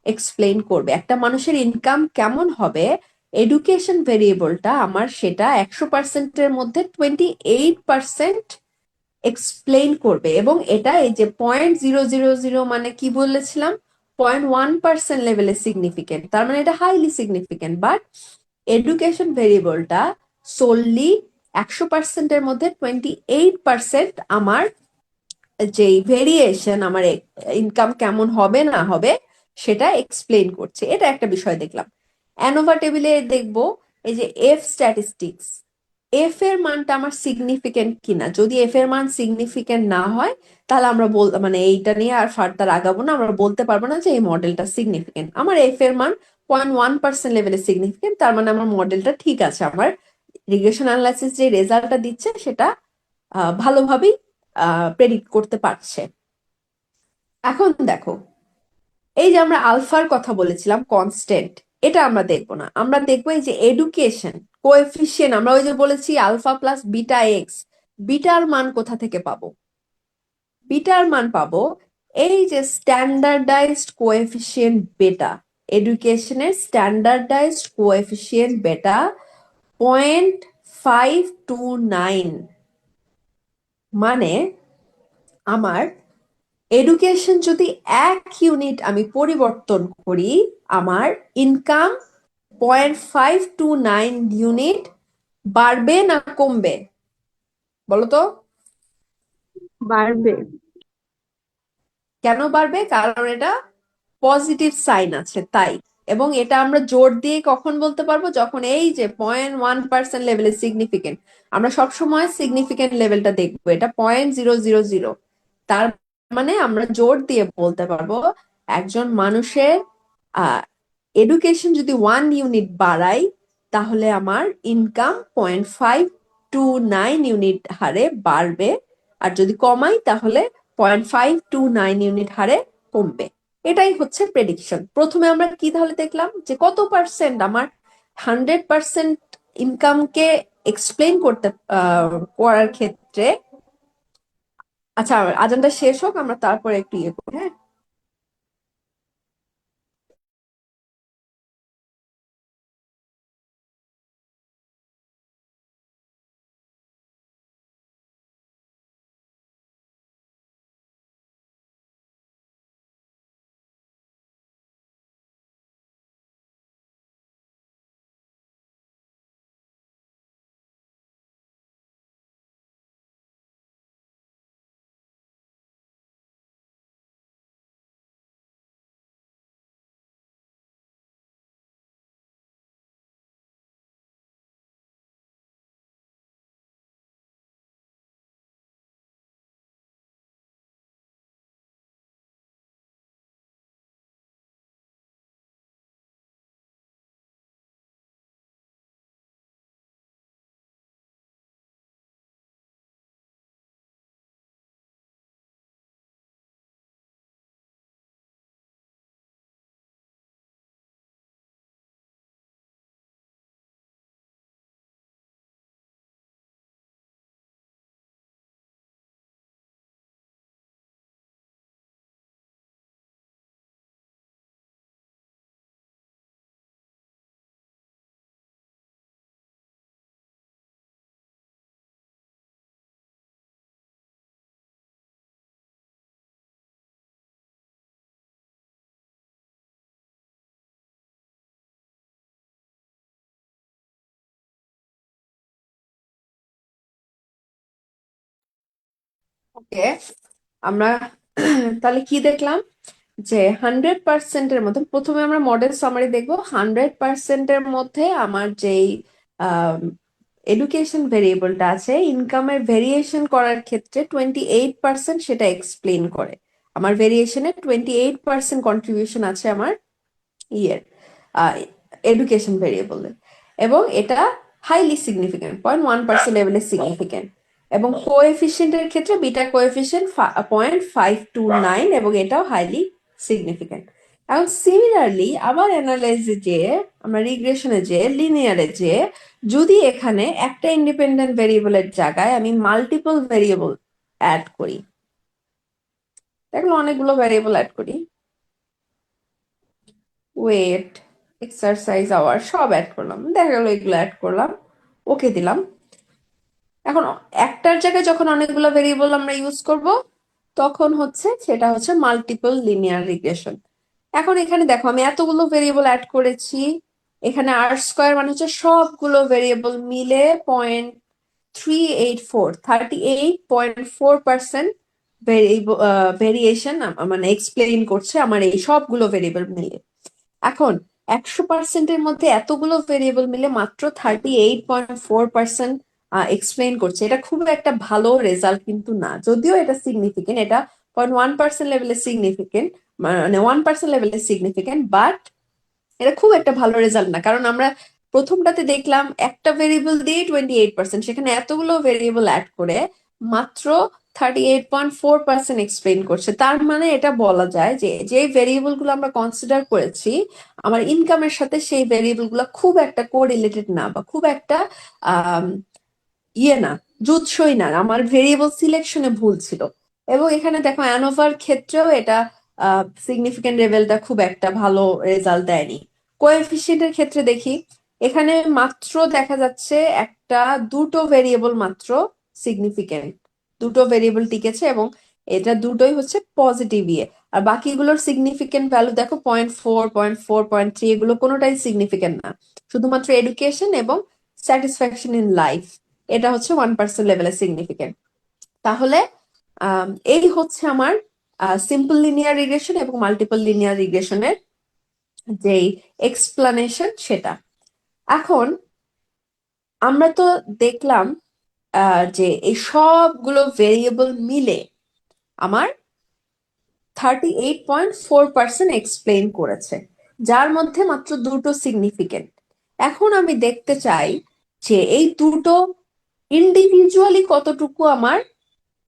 এক্সপ্লেইন করবে। একটা মানুষের ইনকাম কেমন হবে, এডুকেশন ভেরিয়েবলটা আমার সেটা 100%-এর মধ্যে 28% এক্সপ্লেইন করবে, এবং এটা এই যে 0.000 মানে কি বলেছিলাম, 0.1% লেভেলে সিগনিফিকেন্ট, তার মানে এটা হাইলি সিগনিফিকেন্ট। বাট এডুকেশন ভেরিয়েবলটা সোললি 100%-এর মধ্যে 28% আমার যেই ভেরিয়েশন, আমার ইনকাম কেমন হবে না হবে সেটা এক্সপ্লেইন করছে। এটা একটা বিষয় দেখলাম। অ্যানোভা টেবিলে দেখবো এই যে এফ স্ট্যাটিস্টিক্স, এফ এর মানটা আমার সিগনিফিকেন্ট কিনা। যদি এফ এর মান সিগনিফিকেন্ট না হয় তাহলে আমরা মানে এইটা নিয়ে আর ফার্দার আগাবো না, আমরা বলতে পারবো না যে এই মডেলটা সিগনিফিকেন্ট। আমার এফ এর মান 0.1% লেভেলে সিগনিফিকেন্ট, তার মানে আমার মডেলটা ঠিক আছে, আমার রিগ্রেশন অ্যানালাইসিস যে রেজাল্টটা দিচ্ছে সেটা ভালোভাবেই প্রেডিক্ট করতে পারছে। এখন দেখো, এই যে আমরা আলফার কথা বলেছিলাম কনস্ট্যান্ট, এটা আমরা দেখবো না, আমরা দেখবো এই যে এডুকেশন কোএফিসিয়েন্ট। আমরা ওই যে বলেছি আলফা প্লাস বিটা এক্স, বিটার মান কোথা থেকে পাবো? বিটার মান পাবো এই যে স্ট্যান্ডার্ডাইজড কোএফিসিয়েন্ট বেটা, এডুকেশনের স্ট্যান্ডার্ডাইজড কোএফিসিয়েন্ট বেটা 0.529। মানে আমার এডুকেশন যদি 1 ইউনিট আমি পরিবর্তন করি, আমার ইনকাম 0.529 ইউনিট বাড়বে না কমবে? বলো তো। বাড়বে। কেন বাড়বে? কারণ এটা পজিটিভ সাইন আছে তাই। এবং এটা আমরা জোর দিয়ে কখন বলতে পারবো? যখন এই যে 0.1% লেভেলে সিগনিফিকেন্ট, আমরা সবসময় সিগনিফিকেন্ট লেভেলটা দেখবো, এটা 0.000। তার মানে আমরা জোর দিয়ে বলতে পারবো একজন মানুষের এডুকেশন যদি 1 ইউনিট বাড়াই তাহলে আমার ইনকাম 0.529 ইউনিট হারে বাড়বে, আর যদি কমাই তাহলে 0.529 ইউনিট হারে কমবে। এটাই হচ্ছে প্রেডিকশন। প্রথমে আমরা কি তাহলে দেখলাম যে কত পার্সেন্ট আমার 100% ইনকামকে এক্সপ্লেন করতে করার ক্ষেত্রে। আচ্ছা, আজানটা শেষ হোক, আমরা তারপরে একটু ইয়ে করি, হ্যাঁ। ওকে, আমরা তাহলে কি দেখলাম যে 100%-এর মধ্যে প্রথমে আমরা মডেল সামারি দেখবো। 100%-এর মধ্যে আমার যেই এডুকেশন ভেরিয়েবলটা আছে, ইনকামের ভেরিয়েশন করার ক্ষেত্রে 28% সেটা এক্সপ্লেন করে। আমার ভেরিয়েশনে 28% কন্ট্রিবিউশন আছে আমার ইয়ের এডুকেশন ভেরিয়েবলের, এবং এটা হাইলি সিগনিফিকেন্ট, 0.1% লেভেলে সিগনিফিকেন্ট। এবং কোএফিসিয়েন্টের ক্ষেত্রে বিটা কোএফিসিয়েন্ট 0.529, এবং এটাও হাইলি সিগনিফিকেন্ট। এখন সিমিলারলি আবার অ্যানালাইজে যে আমরা রিগ্রেশনে যে লিনিয়ারে যে যদি এখানে একটা ইন্ডিপেন্ডেন্ট ভেরিয়েবলের জায়গায় আমি মাল্টিপল ভেরিয়েবল অ্যাড করি, দেখলো অনেকগুলো ভেরিয়েবল অ্যাড করি, ওয়েট, এক্সারসাইজ আওয়ার সব অ্যাড করলাম, দেখা গেলো এগুলো অ্যাড করলাম, ওকে দিলাম। এখন একটার জায়গায় যখন অনেকগুলো ভেরিয়েবল আমরা ইউজ করব তখন সেটা হচ্ছে মাল্টিপল লিনিয়ার রিগ্রেশন। এখন এখানে দেখো আমি এতগুলো ভেরিয়েবল অ্যাড করেছি, এখানে r² মানে হচ্ছে সবগুলো ভেরিয়েবল মিলে 0.384 38.4% ভেরিয়েশন মানে এক্সপ্লেইন করছে আমার এই সবগুলো ভেরিয়েবল মিলে। এখন 100%-এর মধ্যে এতগুলো ভেরিয়েবল মিলে মাত্র 38.4% এক্সপ্লেইন করছে। এটা খুব একটা ভালো রেজাল্ট কিন্তু না, যদিও এটা সিগনিফিকেন্ট, এটা 0.1% লেভেলে সিগনিফিকেন্ট, মানে 1% লেভেলে সিগনিফিকেন্ট, বাট এটা খুব একটা ভালো রেজাল্ট না। কারণ আমরা প্রথমটাতে দেখলাম একটা ভেরিয়েবল দিয়ে 28%, সেখানে এতগুলো ভেরিয়েবল অ্যাড করে মাত্র 38.4% এক্সপ্লেইন করছে। তার মানে এটা বলা যায় যে যে ভেরিয়েবল গুলো আমরা কনসিডার করেছি আমার ইনকামের সাথে, সেই ভেরিয়েবল গুলো খুব একটা কোরিলেটেড না, বা খুব একটা আহ না, জুৎসই না, আমার ভেরিয়েবল সিলেকশনে ভুল ছিল। এবং এখানে দেখো অ্যানোভার ক্ষেত্রেও এটা সিগনিফিকেন্ট লেভেলটা খুব একটা ভালো রেজাল্ট দেয়নি। কোএফিসিয়েন্টের ক্ষেত্রে দেখি, এখানে মাত্র দেখা যাচ্ছে দুটো ভেরিয়েবল মাত্র সিগনিফিকেন্ট, দুটো ভেরিয়েবল টিকেছে, এবং এটা দুটোই পজিটিভ আর বাকিগুলোর সিগনিফিকেন্ট ভ্যালু দেখো 0.4, 0.4, 0.3, এগুলো কোনোটাই সিগনিফিকেন্ট না। শুধুমাত্র এডুকেশন এবং স্যাটিসফ্যাকশন ইন লাইফ এটা 1% লেভেলে সিগনিফিকেন্ট। তাহলে এই আমার সিম্পল লিনিয়ার রিগ্রেশন এবং মাল্টিপল লিনিয়ার রিগ্রেশনের যেই এক্সপ্লানেশন সেটা। এখন আমরা তো দেখলাম যে এই সবগুলো ভেরিয়েবল মিলে আমার 38.4% এক্সপ্লেইন করেছে, যার মধ্যে মাত্র দুটো সিগনিফিকেন্ট। এখন আমি দেখতে চাই যে এই দুটো ইন্ডিভিজুয়ালি কতটুকু আমার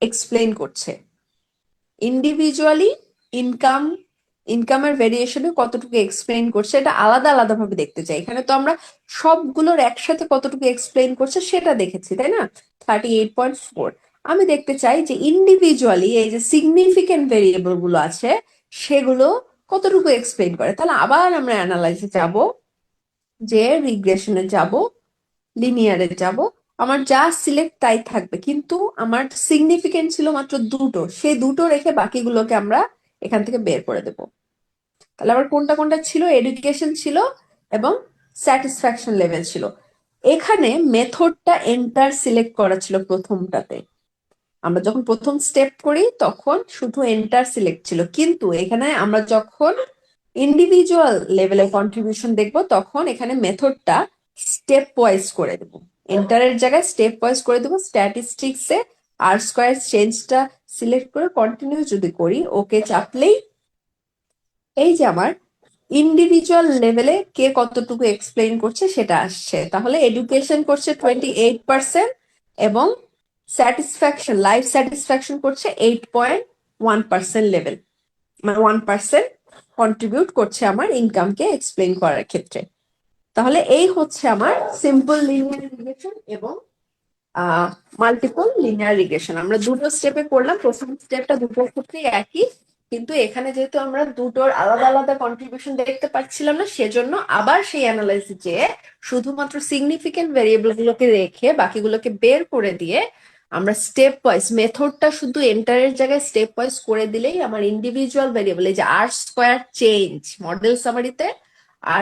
এক্সপ্লেইন করছে, ইন্ডিভিজুয়ালি ইনকামের ভেরিয়েশনে কতটুকু এক্সপ্লেইন করছে, এটা আলাদা আলাদা ভাবে দেখতে চাই। এখানে তো আমরা সবগুলোর একসাথে কতটুকু এক্সপ্লেইন করছে সেটা দেখেছি, তাই না? 38.4। আমি দেখতে চাই যে ইন্ডিভিজুয়ালি এই যে সিগনিফিকেন্ট ভেরিয়েবল গুলো আছে সেগুলো কতটুকু এক্সপ্লেইন করে। তাহলে আবার আমরা অ্যানালাইসে যাব, যে রিগ্রেশনে যাব, লিনিয়ারে যাব, আমার যা সিলেক্ট তাই থাকবে, কিন্তু আমার সিগনিফিকেন্ট ছিল মাত্র দুটো, সেই দুটো রেখে বাকিগুলোকে আমরা এখান থেকে বের করে দেব। তাহলে আমার কোনটা কোনটা ছিল? এডুকেশন ছিল এবং স্যাটিসফ্যাকশন লেভেল ছিল। এখানে মেথডটা এন্টার সিলেক্ট করা ছিল প্রথমটাতে। আমরা যখন প্রথম স্টেপ করি তখন শুধু এন্টার সিলেক্ট ছিল, কিন্তু এখানে আমরা যখন ইন্ডিভিজুয়াল লেভেলে কন্ট্রিবিউশন দেখবো তখন এখানে মেথডটা স্টেপ ওয়াইজ করে দেবো। এন্টারের জায়গায় স্টেপ ওয়াইজ করে দেবো। স্ট্যাটিস্টিক্সে r² চেঞ্জটা সিলেক্ট করে কন্টিনিউ যদি করি, ওকে চাপলেই এই যে আমার ইন্ডিভিজুয়াল লেভেলে কে কতটুকু এক্সপ্লেইন করছে সেটা আসছে। তাহলে এডুকেশন করছে 28% এবং লাইফ স্যাটিসফ্যাকশন করছে 8.1% লেভেল, মানে 1% কন্ট্রিবিউট করছে আমার ইনকামকে এক্সপ্লেইন করার ক্ষেত্রে। তাহলে এই আমার সিম্পল লিনিয়ার রিগ্রেশন এবং মাল্টিপল লিনিয়ার রিগ্রেশন। আমরা দুটো স্টেপে করলাম, প্রথম স্টেপটা দুটোর ক্ষেত্রেই একই, কিন্তু এখানে যেহেতু আমরা দুটোর আলাদা আলাদা কন্ট্রিবিউশন দেখতে পাচ্ছিলাম না, সেজন্য আবার সেই অ্যানালাইসিসে শুধুমাত্র সিগনিফিকেন্ট ভেরিয়েবল গুলোকে রেখে বাকিগুলোকে বের করে দিয়ে আমরা স্টেপ ওয়াইজ মেথডটা শুধু এন্টারের জায়গায় স্টেপ ওয়াইজ করে দিলেই আমার ইন্ডিভিজুয়াল ভেরিয়েবল, এই যে r² চেঞ্জ মডেল সামারিতে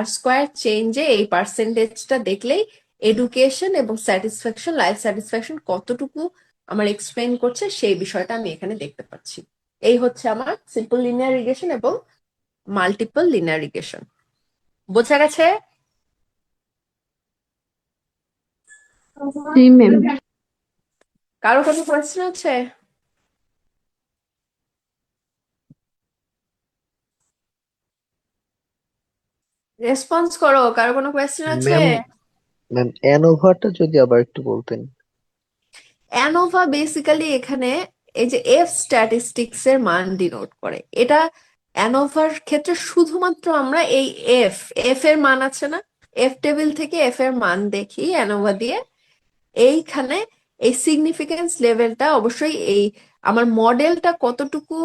r² চেঞ্জে এই পার্সেন্টেজটা দেখলেই এডুকেশন এবং স্যাটিসফ্যাকশন, লাইফ স্যাটিসফ্যাকশন কতটুকু আমার এক্সপ্লেইন করছে সেই বিষয়টা আমি এখানে দেখতে পাচ্ছি। এই আমার সিম্পল লিনিয়ার রিগ্রেশন এবং মাল্টিপল লিনিয়ার রিগ্রেশন। বোঝা গেছে? জি ম্যাম। কারো কোনো কোয়েশ্চেন আছে? রেসপন্স করো, কারো কোনো কোয়েশ্চেন আছে? ম্যাম অ্যানোভাটা যদি আবার একটু বলতেন। অ্যানোভা বেসিক্যালি এখানে এই যে এফ স্ট্যাটিস্টিক্স এর মান ডিনোট করে। এটা অ্যানোভার ক্ষেত্রে শুধুমাত্র আমরা এই এফ এর মান আছে না, এফ টেবিল থেকে এফ এর মান দেখি অ্যানোভা দিয়ে। এইখানে এই সিগনিফিকেন্স লেভেলটা অবশ্যই এই আমার মডেলটা কতটুকু,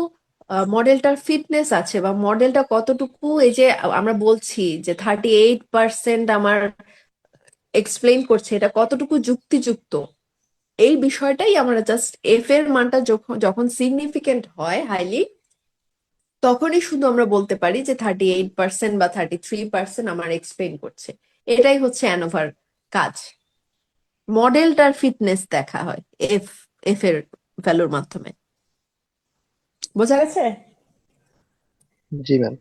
মডেলটার ফিটনেস আছে বা মডেলটা কতটুকু, এই যে আমরা বলছি যে 38% আমার এক্সপ্লেইন করছে, এটা কতটুকু যুক্তিযুক্ত, এই বিষয়টাই আমরা জাস্ট এফ এর মানটা যখন যখন সিগনিফিকেন্ট হয় হাইলি, তখনই শুধু আমরা বলতে পারি যে 38% বা 33% আমার এক্সপ্লেন করছে। এটাই হচ্ছে অ্যানোভার কাজ। মডেলটার ফিটনেস দেখা হয় এফ এর ভ্যালুর মাধ্যমে। বোঝা গেছে? জি ম্যাম।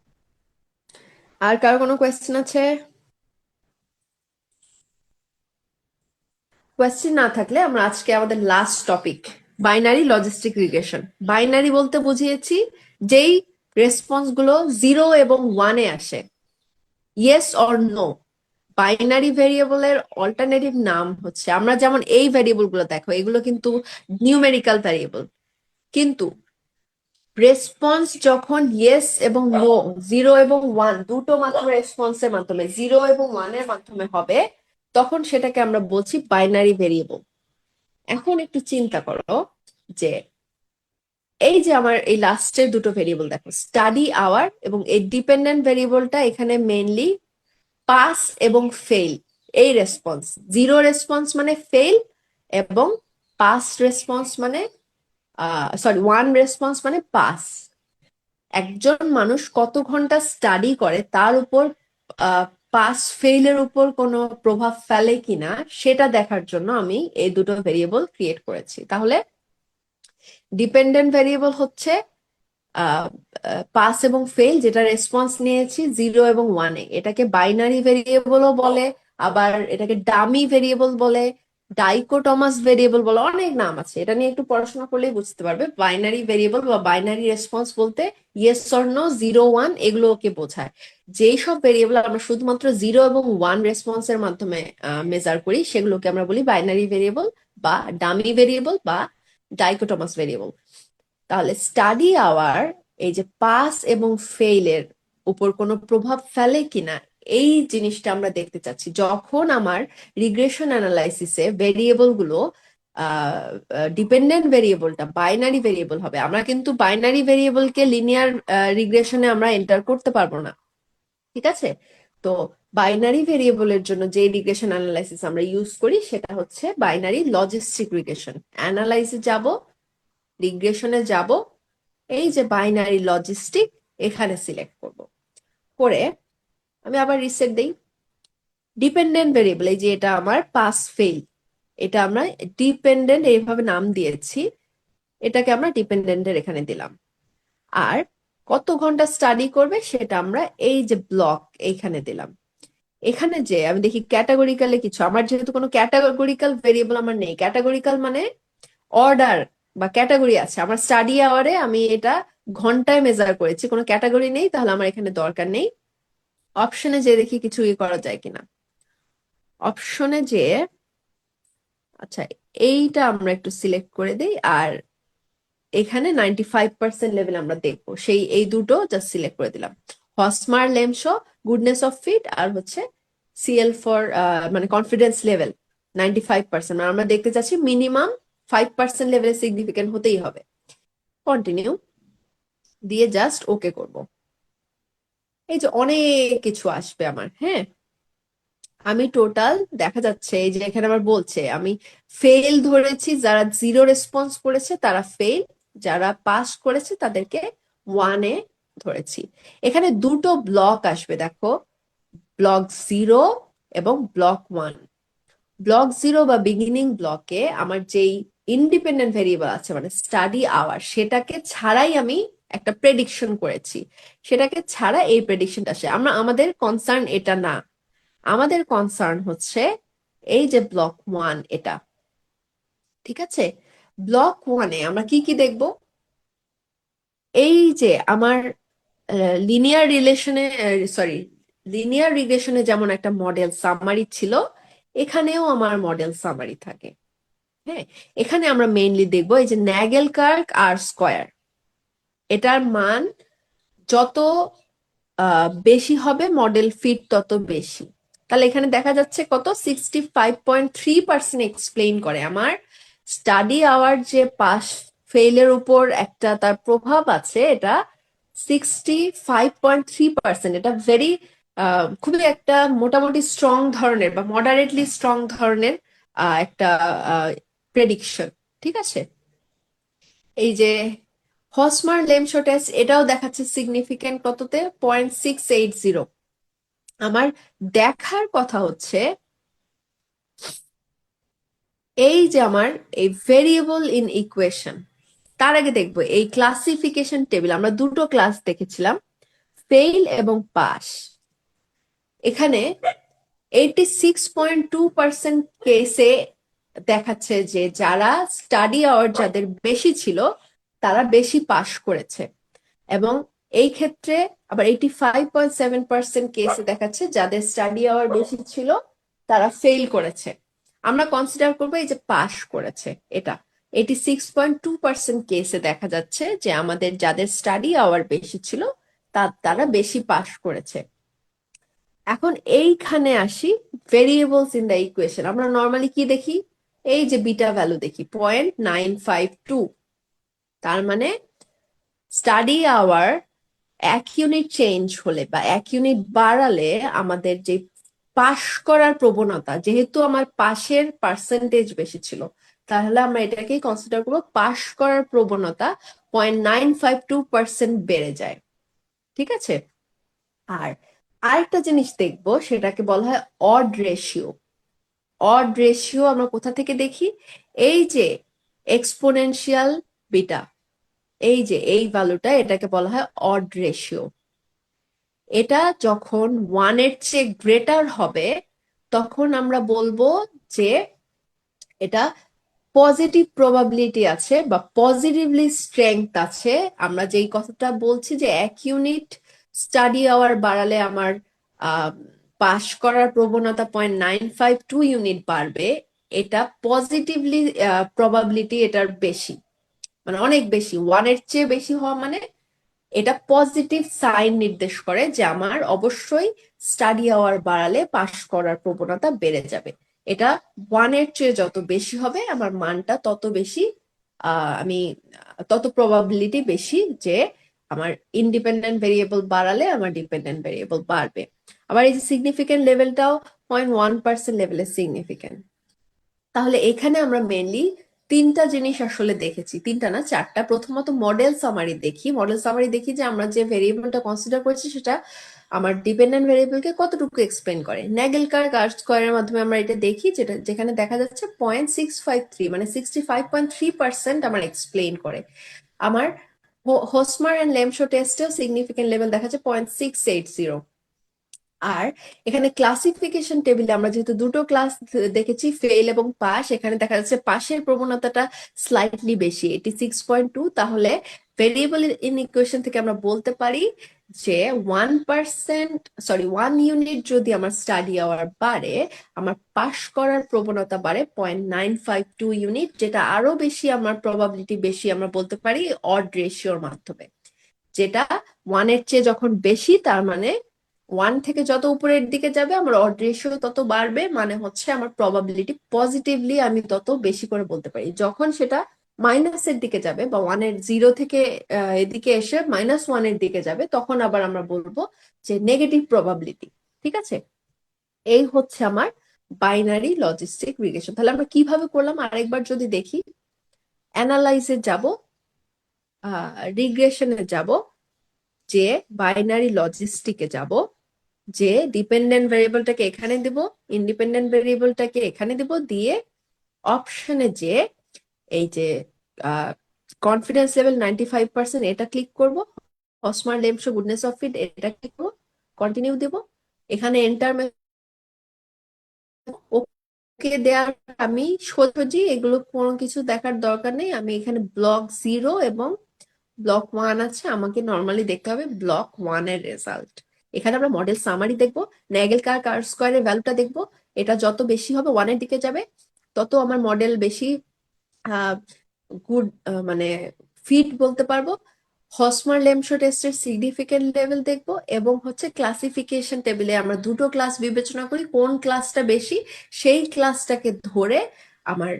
আর কারো কোনো কোয়েশ্চেন আছে? কোয়েশ্চেন না থাকলে আমরা আজকে আমাদের last topic, binary logistic regression. Binary বলতে বুঝিয়েছি যেই রেসপন্স গুলো 0 এবং 1 এ আসে, ইয়েস অর নো। বাইনারি ভেরিয়েবলের অল্টারনেটিভ নাম হচ্ছে, আমরা যেমন এই ভেরিয়েবল গুলো দেখো, এগুলো কিন্তু নিউমেরিক্যাল ভেরিয়েবল, কিন্তু রেসপন্স যখন ইয়েস এবং নো, 0 এবং 1 দুটো মাত্র রেসপন্সের মাধ্যমে, 0 এবং 1 এর মাধ্যমে হবে, তখন সেটাকে আমরা বলছি বাইনারি ভেরিয়েবল। এখন একটু চিন্তা করো যে এই যে আমার এই লাস্টের দুটো ভেরিয়েবল দেখো, স্টাডি আওয়ার এবং এই ডিপেন্ডেন্ট ভেরিয়েবলটা এখানে মেইনলি পাস এবং ফেল। এই রেসপন্স, 0 রেসপন্স মানে ফেল এবং পাস রেসপন্স মানে 1 রেসপন্স মানে পাস। একজন মানুষ কত ঘন্টা স্টাডি করে তার উপর পাস ফেইলের উপর কোনো প্রভাব ফেলে কিনা সেটা দেখার জন্য আমি এই দুটো ভেরিয়েবল ক্রিয়েট করেছি। তাহলে ডিপেন্ডেন্ট ভেরিয়েবল হচ্ছে পাস এবং ফেল, যেটা রেসপন্স নিয়েছি 0 এবং 1 এ। এটাকে বাইনারি ভেরিয়েবলও বলে, আবার এটাকে ডামি ভেরিয়েবল বলে, ডাইকোটমাস ভেরিয়েবল বলে, অনেক নাম আছে। এটা নিয়ে একটু পড়াশোনা করলেই বুঝতে পারবে। বাইনারি ভেরিয়েবল বা বাইনারি রেসপন্স বলতে ইয়েস অর নো, 0 1 এগুলোকে বোঝায়। যেই সব ভেরিয়েবল আমরা শুধুমাত্র 0 এবং 1 রেসপন্সের মাধ্যমে মেজার করি সেগুলোকে আমরা বলি বাইনারি ভেরিয়েবল বা ডামি ভেরিয়েবল বা ডাইকোটমাস ভেরিয়েবল। তাহলে স্টাডি আওয়ার এই যে পাস এবং ফেইলের উপর কোনো প্রভাব ফেলে কিনা এই জিনিসটা আমরা দেখতে চাচ্ছি। যখন আমার রিগ্রেশন অ্যানালাইসিসে ভেরিয়েবল গুলো ডিপেন্ডেন্ট ভেরিয়েবলটা বাইনারি ভেরিয়েবল হবে, আমরা কিন্তু বাইনারি ভেরিয়েবলকে লিনিয়ার রিগ্রেশনে আমরা এন্টার করতে পারবো না, ঠিক আছে? তো বাইনারি ভেরিয়েবলের জন্য যে রিগ্রেশন অ্যানালাইসিস আমরা ইউজ করি সেটা হচ্ছে বাইনারি লজিস্টিক রিগ্রেশন। অ্যানালাইসিসে যাব, রিগ্রেশনে যাব, এই যে বাইনারি লজিস্টিক এখানে সিলেক্ট করব, করে আমি আবার রিসেট দেই। ডিপেন্ডেন্ট ভেরিয়েবল এই যে এটা আমার পাস ফেল, এটা আমরা ডিপেন্ডেন্ট এইভাবে নাম দিয়েছি, এটাকে আমরা ডিপেন্ডেন্টের এখানে দিলাম। আর কত ঘন্টা স্টাডি করবে সেটা আমরা এই যে ব্লক এইখানে দিলাম। এখানে যে আমি দেখি ক্যাটাগরিক্যালে কিছু, আমার যেহেতু কোনো ক্যাটাগরিক্যাল ভেরিয়েবল আমার নেই, ক্যাটাগরিক্যাল মানে অর্ডার বা ক্যাটাগরি আছে, আমার স্টাডি আওয়ারে আমি এটা ঘন্টায় মেজার করেছি, কোনো ক্যাটাগরি নেই, তাহলে আমার এখানে দরকার নেই। অপশনে যে দেখি কিছু করা যায় কিনা, অপশনে যে আচ্ছা এইটা আমরা একটু সিলেক্ট করে দিই, আর এখানে 95% লেভেল আমরা দেখবো, সেই এই দুটো জাস্ট সিলেক্ট করে দিলাম। হসমার লেমশো, গুডনেস অফ ফিট, আর হচ্ছে সিএল ফর মানে কনফিডেন্স লেভেল 95%, মানে আমরা দেখতে চাচ্ছি মিনিমাম 5% লেভেলে সিগনিফিকেন্ট হতেই হবে। কন্টিনিউ দিয়ে জাস্ট ওকে করব। এই যে অনেক কিছু আসবে আমার, হ্যাঁ আমি টোটাল দেখা যাচ্ছে এই যে এখানে আমার বলছে আমি ফেল ধরেছি, যারা 0 রেসপন্স করেছে তারা ফেল, যারা পাস করেছে তাদেরকে 1 এ ধরেছি। এখানে দুটো ব্লক আসবে দেখো, ব্লক 0 এবং ব্লক 1। ব্লক 0 বা বিগিনিং ব্লকে আমার যেই ইন্ডিপেন্ডেন্ট ভেরিয়েবল আছে মানে স্টাডি আওয়ার, সেটাকে ছাড়াই আমি একটা প্রেডিকশন করেছি, সেটাকে ছাড়া এই প্রেডিকশনটা আসে। আমাদের কনসার্ন এটা না, আমাদের কনসার্ন হচ্ছে এই যে ব্লক 1 এটা, ঠিক আছে? ব্লক 1 এ আমরা কি কি দেখব? এই যে আমার লিনিয়ার রিলেশনে লিনিয়ার রিগ্রেশনে যেমন একটা মডেল সামারি ছিল, এখানেও আমার মডেল সামারি থাকে। হ্যাঁ, এখানে আমরা মেইনলি দেখবো এই যে ন্যাগেল কার্ক আর স্কয়ার, এটার মান যত বেশি হবে মডেল ফিট তত বেশি। তাহলে এখানে দেখা যাচ্ছে কত 65.3% এক্সপ্লেইন করে আমার স্টাডি আওয়ার যে পাস ফেইলের উপর একটা তার প্রভাব আছে, এটা 65.3%। এটা ভেরি খুবই একটা মোটামুটি স্ট্রং ধরনের বা মডারেটলি স্ট্রং ধরনের একটা প্রেডিকশন, ঠিক আছে? এই যে হসমার লেমশো টেস্ট, এটাও দেখাচ্ছে সিগনিফিকেন্ট কততে, 0.680। আমার দেখার কথা হচ্ছে এই যে আমার এই ভেরিয়েবল ইন ইকুয়েশন, তার আগে দেখবো এই ক্লাসিফিকেশন টেবিল। আমরা দুটো ক্লাস দেখেছিলাম, ফেইল এবং পাস। এখানে 86.2% কেসে দেখাচ্ছে যে যারা স্টাডি আওয়ার যাদের বেশি ছিল তারা বেশি পাস করেছে, এবং এই ক্ষেত্রে আবার 85.7% কেসে দেখাচ্ছে যাদের স্টাডি আওয়ার বেশি ছিল তারা ফেল করেছে। আমরা কনসিডার করবো এই যে পাস করেছে, এটা 86.2% কেসে দেখা যাচ্ছে যে আমাদের যাদের স্টাডি আওয়ার বেশি ছিল তারা বেশি পাস করেছে। এখন এইখানে আসি ভেরিয়েবলস ইন দ্য ইকুয়েশন। আমরা নর্মালি কি দেখি, এই যে বিটা ভ্যালু দেখি 0.952, তার মানে স্টাডি আওয়ার 1 ইউনিট চেঞ্জ হলে বা 1 ইউনিট বাড়ালে আমাদের যে পাশ করার প্রবণতা, যেহেতু আমার পাশের পার্সেন্টেজ বেশি ছিল, তাহলে আমরা এটাকেই কনসিডার করবো পাশ করার প্রবণতা 0.952% বেড়ে যায়, ঠিক আছে? আর আরেকটা জিনিস দেখবো, সেটাকে বলা হয় অড রেশিও। অড রেশিও আমরা কোথা থেকে দেখি, এই যে এক্সপোনেনশিয়াল বিটা, এই যে এই ভ্যালুটা, এটাকে বলা হয় অড রেশিও। এটা যখন 1-এর চেয়ে গ্রেটার হবে তখন আমরা বলবো যে এটা পজিটিভ প্রবাবিলিটি আছে বা পজিটিভলি স্ট্রেংথ আছে। আমরা যেই কথাটা বলছি যে 1 ইউনিট স্টাডি আওয়ার বাড়ালে আমার পাস করার প্রবণতা 0.952 ইউনিট বাড়বে, এটা পজিটিভলি প্রবাবিলিটি এটার বেশি, মানে অনেক বেশি। 1-এর চেয়ে বেশি হওয়া মানে এটা পজিটিভ সাইন নির্দেশ করে যে আমার অবশ্যই স্টাডি আওয়ার বাড়ালে পাস করার প্রবণতা বেড়ে যাবে। এটা 1-এর চেয়ে যত বেশি হবে আমার মানটা তত বেশি, আমি তত প্রবাবিলিটি বেশি যে আমার ইন্ডিপেন্ডেন্ট ভেরিয়েবল বাড়ালে আমার ডিপেন্ডেন্ট ভেরিয়েবল বাড়বে। আবার এই যে সিগনিফিকেন্ট লেভেলটাও 0.1% লেভেলের সিগনিফিকেন্ট। তাহলে এখানে আমরা মেনলি তিনটা জিনিস আসলে দেখেছি, তিনটা না চারটা। প্রথমত মডেল সামারি দেখি। মডেল সামারি দেখি যে আমরা যে ভেরিয়েবলটা কনসিডার করেছি সেটা আমার ডিপেন্ডেন্ট ভেরিয়েবলকে কতটুকু এক্সপ্লেন করে। নেগেলকার কার স্কোয়ারের মাধ্যমে আমরা এটা দেখি, যেখানে দেখা যাচ্ছে 0.653 মানে 65.3% আমার এক্সপ্লেন করে। আমার হোসমার এন্ড লেমশো টেস্টেও সিগনিফিকেন্ট লেভেল দেখা যাচ্ছে 0.680। আর এখানে ক্লাসিফিকেশন টেবিলে আমরা যেহেতু দুটো ক্লাস দেখেছি, ফেল এবং পাস, এখানে দেখা যাচ্ছে পাশের প্রবণতাটা স্লাইটলি বেশি, 86.2। তাহলে ভেরিয়েবল ইন ইকুয়েশন থেকে আমরা বলতে পারি যে 1 ইউনিট যদি আমার স্টাডি আওয়ার বাড়ে, আমার পাস করার প্রবণতা বাড়ে 0.952 ইউনিট, যেটা আরো বেশি আমার প্রবাবিলিটি বেশি আমরা বলতে পারি অড রেশিওর মাধ্যমে। যেটা 1-এর চেয়ে যখন বেশি, তার মানে 1 থেকে যত উপরের দিকে যাবে আমার অড রেশিও তত বাড়বে, মানে হচ্ছে আমার প্রবাবিলিটি পজিটিভলি আমি তত বেশি করে বলতে পারি। যখন সেটা মাইনাসের দিকে যাবে বা 1-এর 0 থেকে এদিকে এসে -1-এর দিকে যাবে, তখন আবার আমরা বলবো যে নেগেটিভ প্রবাবিলিটি, ঠিক আছে? এই হচ্ছে আমার বাইনারি লজিস্টিক রিগ্রেশন। তাহলে আমরা কিভাবে করলাম আরেকবার যদি দেখি, অ্যানালাইসে যাব, রিগ্রেশনে যাব, যে বাইনারি লজিস্টিকে যাব, যে ডিপেন্ডেন্ট ভেরিয়েবলটাকে এখানে দেব, ইন্ডিপেন্ডেন্ট ভেরিয়েবলটাকে এখানে দেব, দিয়ে অপশনে যে এই যে কনফিডেন্স লেভেল 95% এটা ক্লিক করব, হসমার লেমশো গুডনেস অফ ফিট এটা ক্লিক করব, কন্টিনিউ দেব, এখানে এন্টার ওকে দেওয়ার আমি সোজাসুজি এগুলো কোনো কিছু দেখার দরকার নেই। আমি এখানে ব্লক 0 এবং ব্লক 1 আছে, আমাকে নর্মালি দেখতে হবে ব্লক 1-এর রেজাল্ট। এখানে আমরা মডেল সামারি দেখবো, নেগেলকার কার স্কোয়ারের ভ্যালুটা দেখবো। এটা যত বেশি হবে 1-এর দিকে যাবে তত আমার মডেল বেশি গুড, মানে ফিট বলতে পারবো। হসমার লেমশো টেস্টের সিগনিফিকেন্ট লেভেল দেখবো, এবং হচ্ছে ক্লাসিফিকেশন টেবিলে আমরা দুটো ক্লাস বিবেচনা করি, কোন ক্লাসটা বেশি সেই ক্লাসটাকে ধরে আমার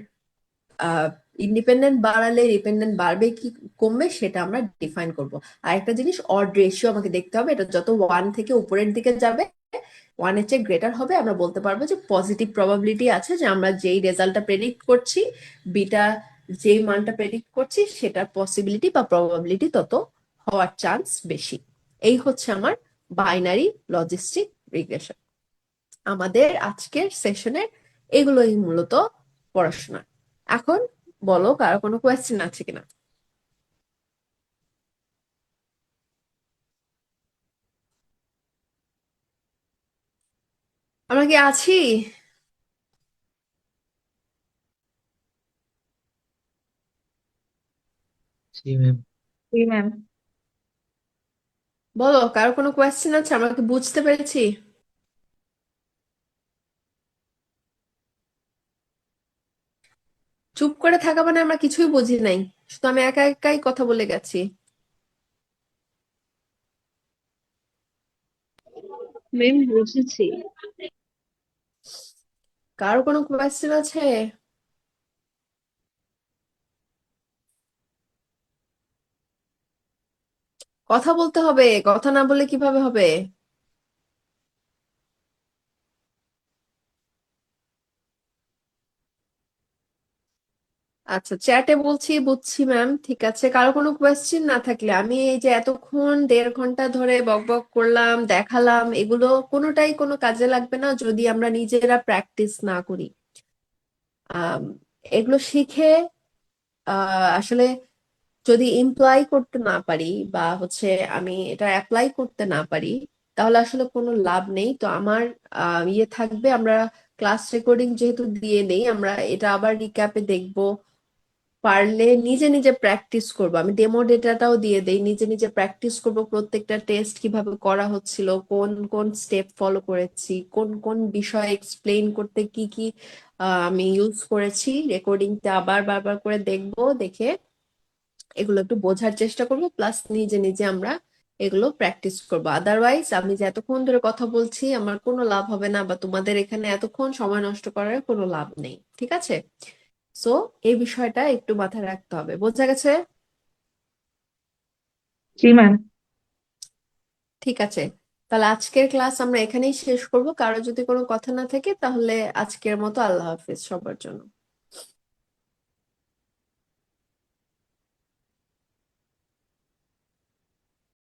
ইন্ডিপেন্ডেন্ট বাড়ালে ডিপেন্ডেন্ট বাড়বে কি কমবে সেটা আমরা ডিফাইন করব। আর একটা জিনিস অড রেশিও আমাকে দেখতে হবে, এটা যত 1 থেকে উপরের দিকে যাবে 1 এর চেয়ে গ্রেটার হবে, আমরা বলতে পারবো যে পজিটিভ প্রবাবিলিটি আছে যে আমরা যেই রেজাল্টটা প্রেডিক্ট করছি, বিটা যেই মানটা প্রেডিক্ট করছি সেটার পসিবিলিটি বা প্রবাবিলিটি তত হওয়ার চান্স বেশি। এই হচ্ছে আমার বাইনারি লজিস্টিক রিগ্রেশন। আমাদের আজকের সেশনের এগুলোই মূলত পড়াশোনা। এখন বলো কারো কোনো কোয়েশ্চেন আছে কিনা? আমরা কি আছি? জি ম্যাম। জি ম্যাম। বলো কারো কোনো কোয়েশ্চেন আছে? আমরা কি বুঝতে পেরেছি? চুপ করে থাকা মানে আমরা কিছুই বুঝি নাই, শুধু আমি একা একাই কথা বলে গেছি। ম্যাম বুঝেছি। কারো কোনো কোয়েশ্চেন আছে? কথা বলতে হবে, কথা না বললে কিভাবে হবে? আচ্ছা, চ্যাটে বলছি, বুঝছি ম্যাম, ঠিক আছে। কারো কোনো কোয়েশ্চেন না থাকলে, আমি এই যে এতক্ষণ 1.5 ঘন্টা ধরে বক বক করলাম, দেখালাম, এগুলো কোনোটাই কোনো কাজে লাগবে না যদি আমরা নিজেরা প্র্যাকটিস না করি। আম, এগুলো শিখে আসলে যদি ইমপ্লয় করতে না পারি বা হচ্ছে আমি এটা অ্যাপ্লাই করতে না পারি, তাহলে আসলে কোনো লাভ নেই। তো আমার ইয়ে থাকবে, আমরা ক্লাস রেকর্ডিং যেহেতু দিয়ে নেই, আমরা এটা আবার রিক্যাপে দেখবো। পারলে নিজে নিজে প্র্যাকটিস করবো, আমি ডেমো ডেটাটাও দিয়ে দেই, নিজে নিজে প্র্যাকটিস করব প্রত্যেকটা টেস্ট কিভাবে করা হচ্ছিল, কোন কোন স্টেপ ফলো করেছি, কোন কোন বিষয় এক্সপ্লেইন করতে কি কি আমি ইউজ করেছি, রেকর্ডিংটা আবার বারবার করে দেখবো, দেখে এগুলো একটু বোঝার চেষ্টা করব, প্লাস নিজে নিজে আমরা এগুলো প্র্যাকটিস করব। আদারওয়াইজ আমি যে এতক্ষণ ধরে কথা বলছি আমার কোনো লাভ হবে না, বা তোমাদের এখানে এতক্ষণ সময় নষ্ট করার কোনো লাভ নেই, ঠিক আছে? সো এই বিষয়টা একটু মাথায় রাখতে হবে, বোঝা গেছে? জি ম্যাম। ঠিক আছে, তাহলে আজকের ক্লাস আমরা এখানেই শেষ করব। কারো যদি কোনো কথা না থাকে তাহলে আজকের মতো আল্লাহ হাফেজ সবার জন্য।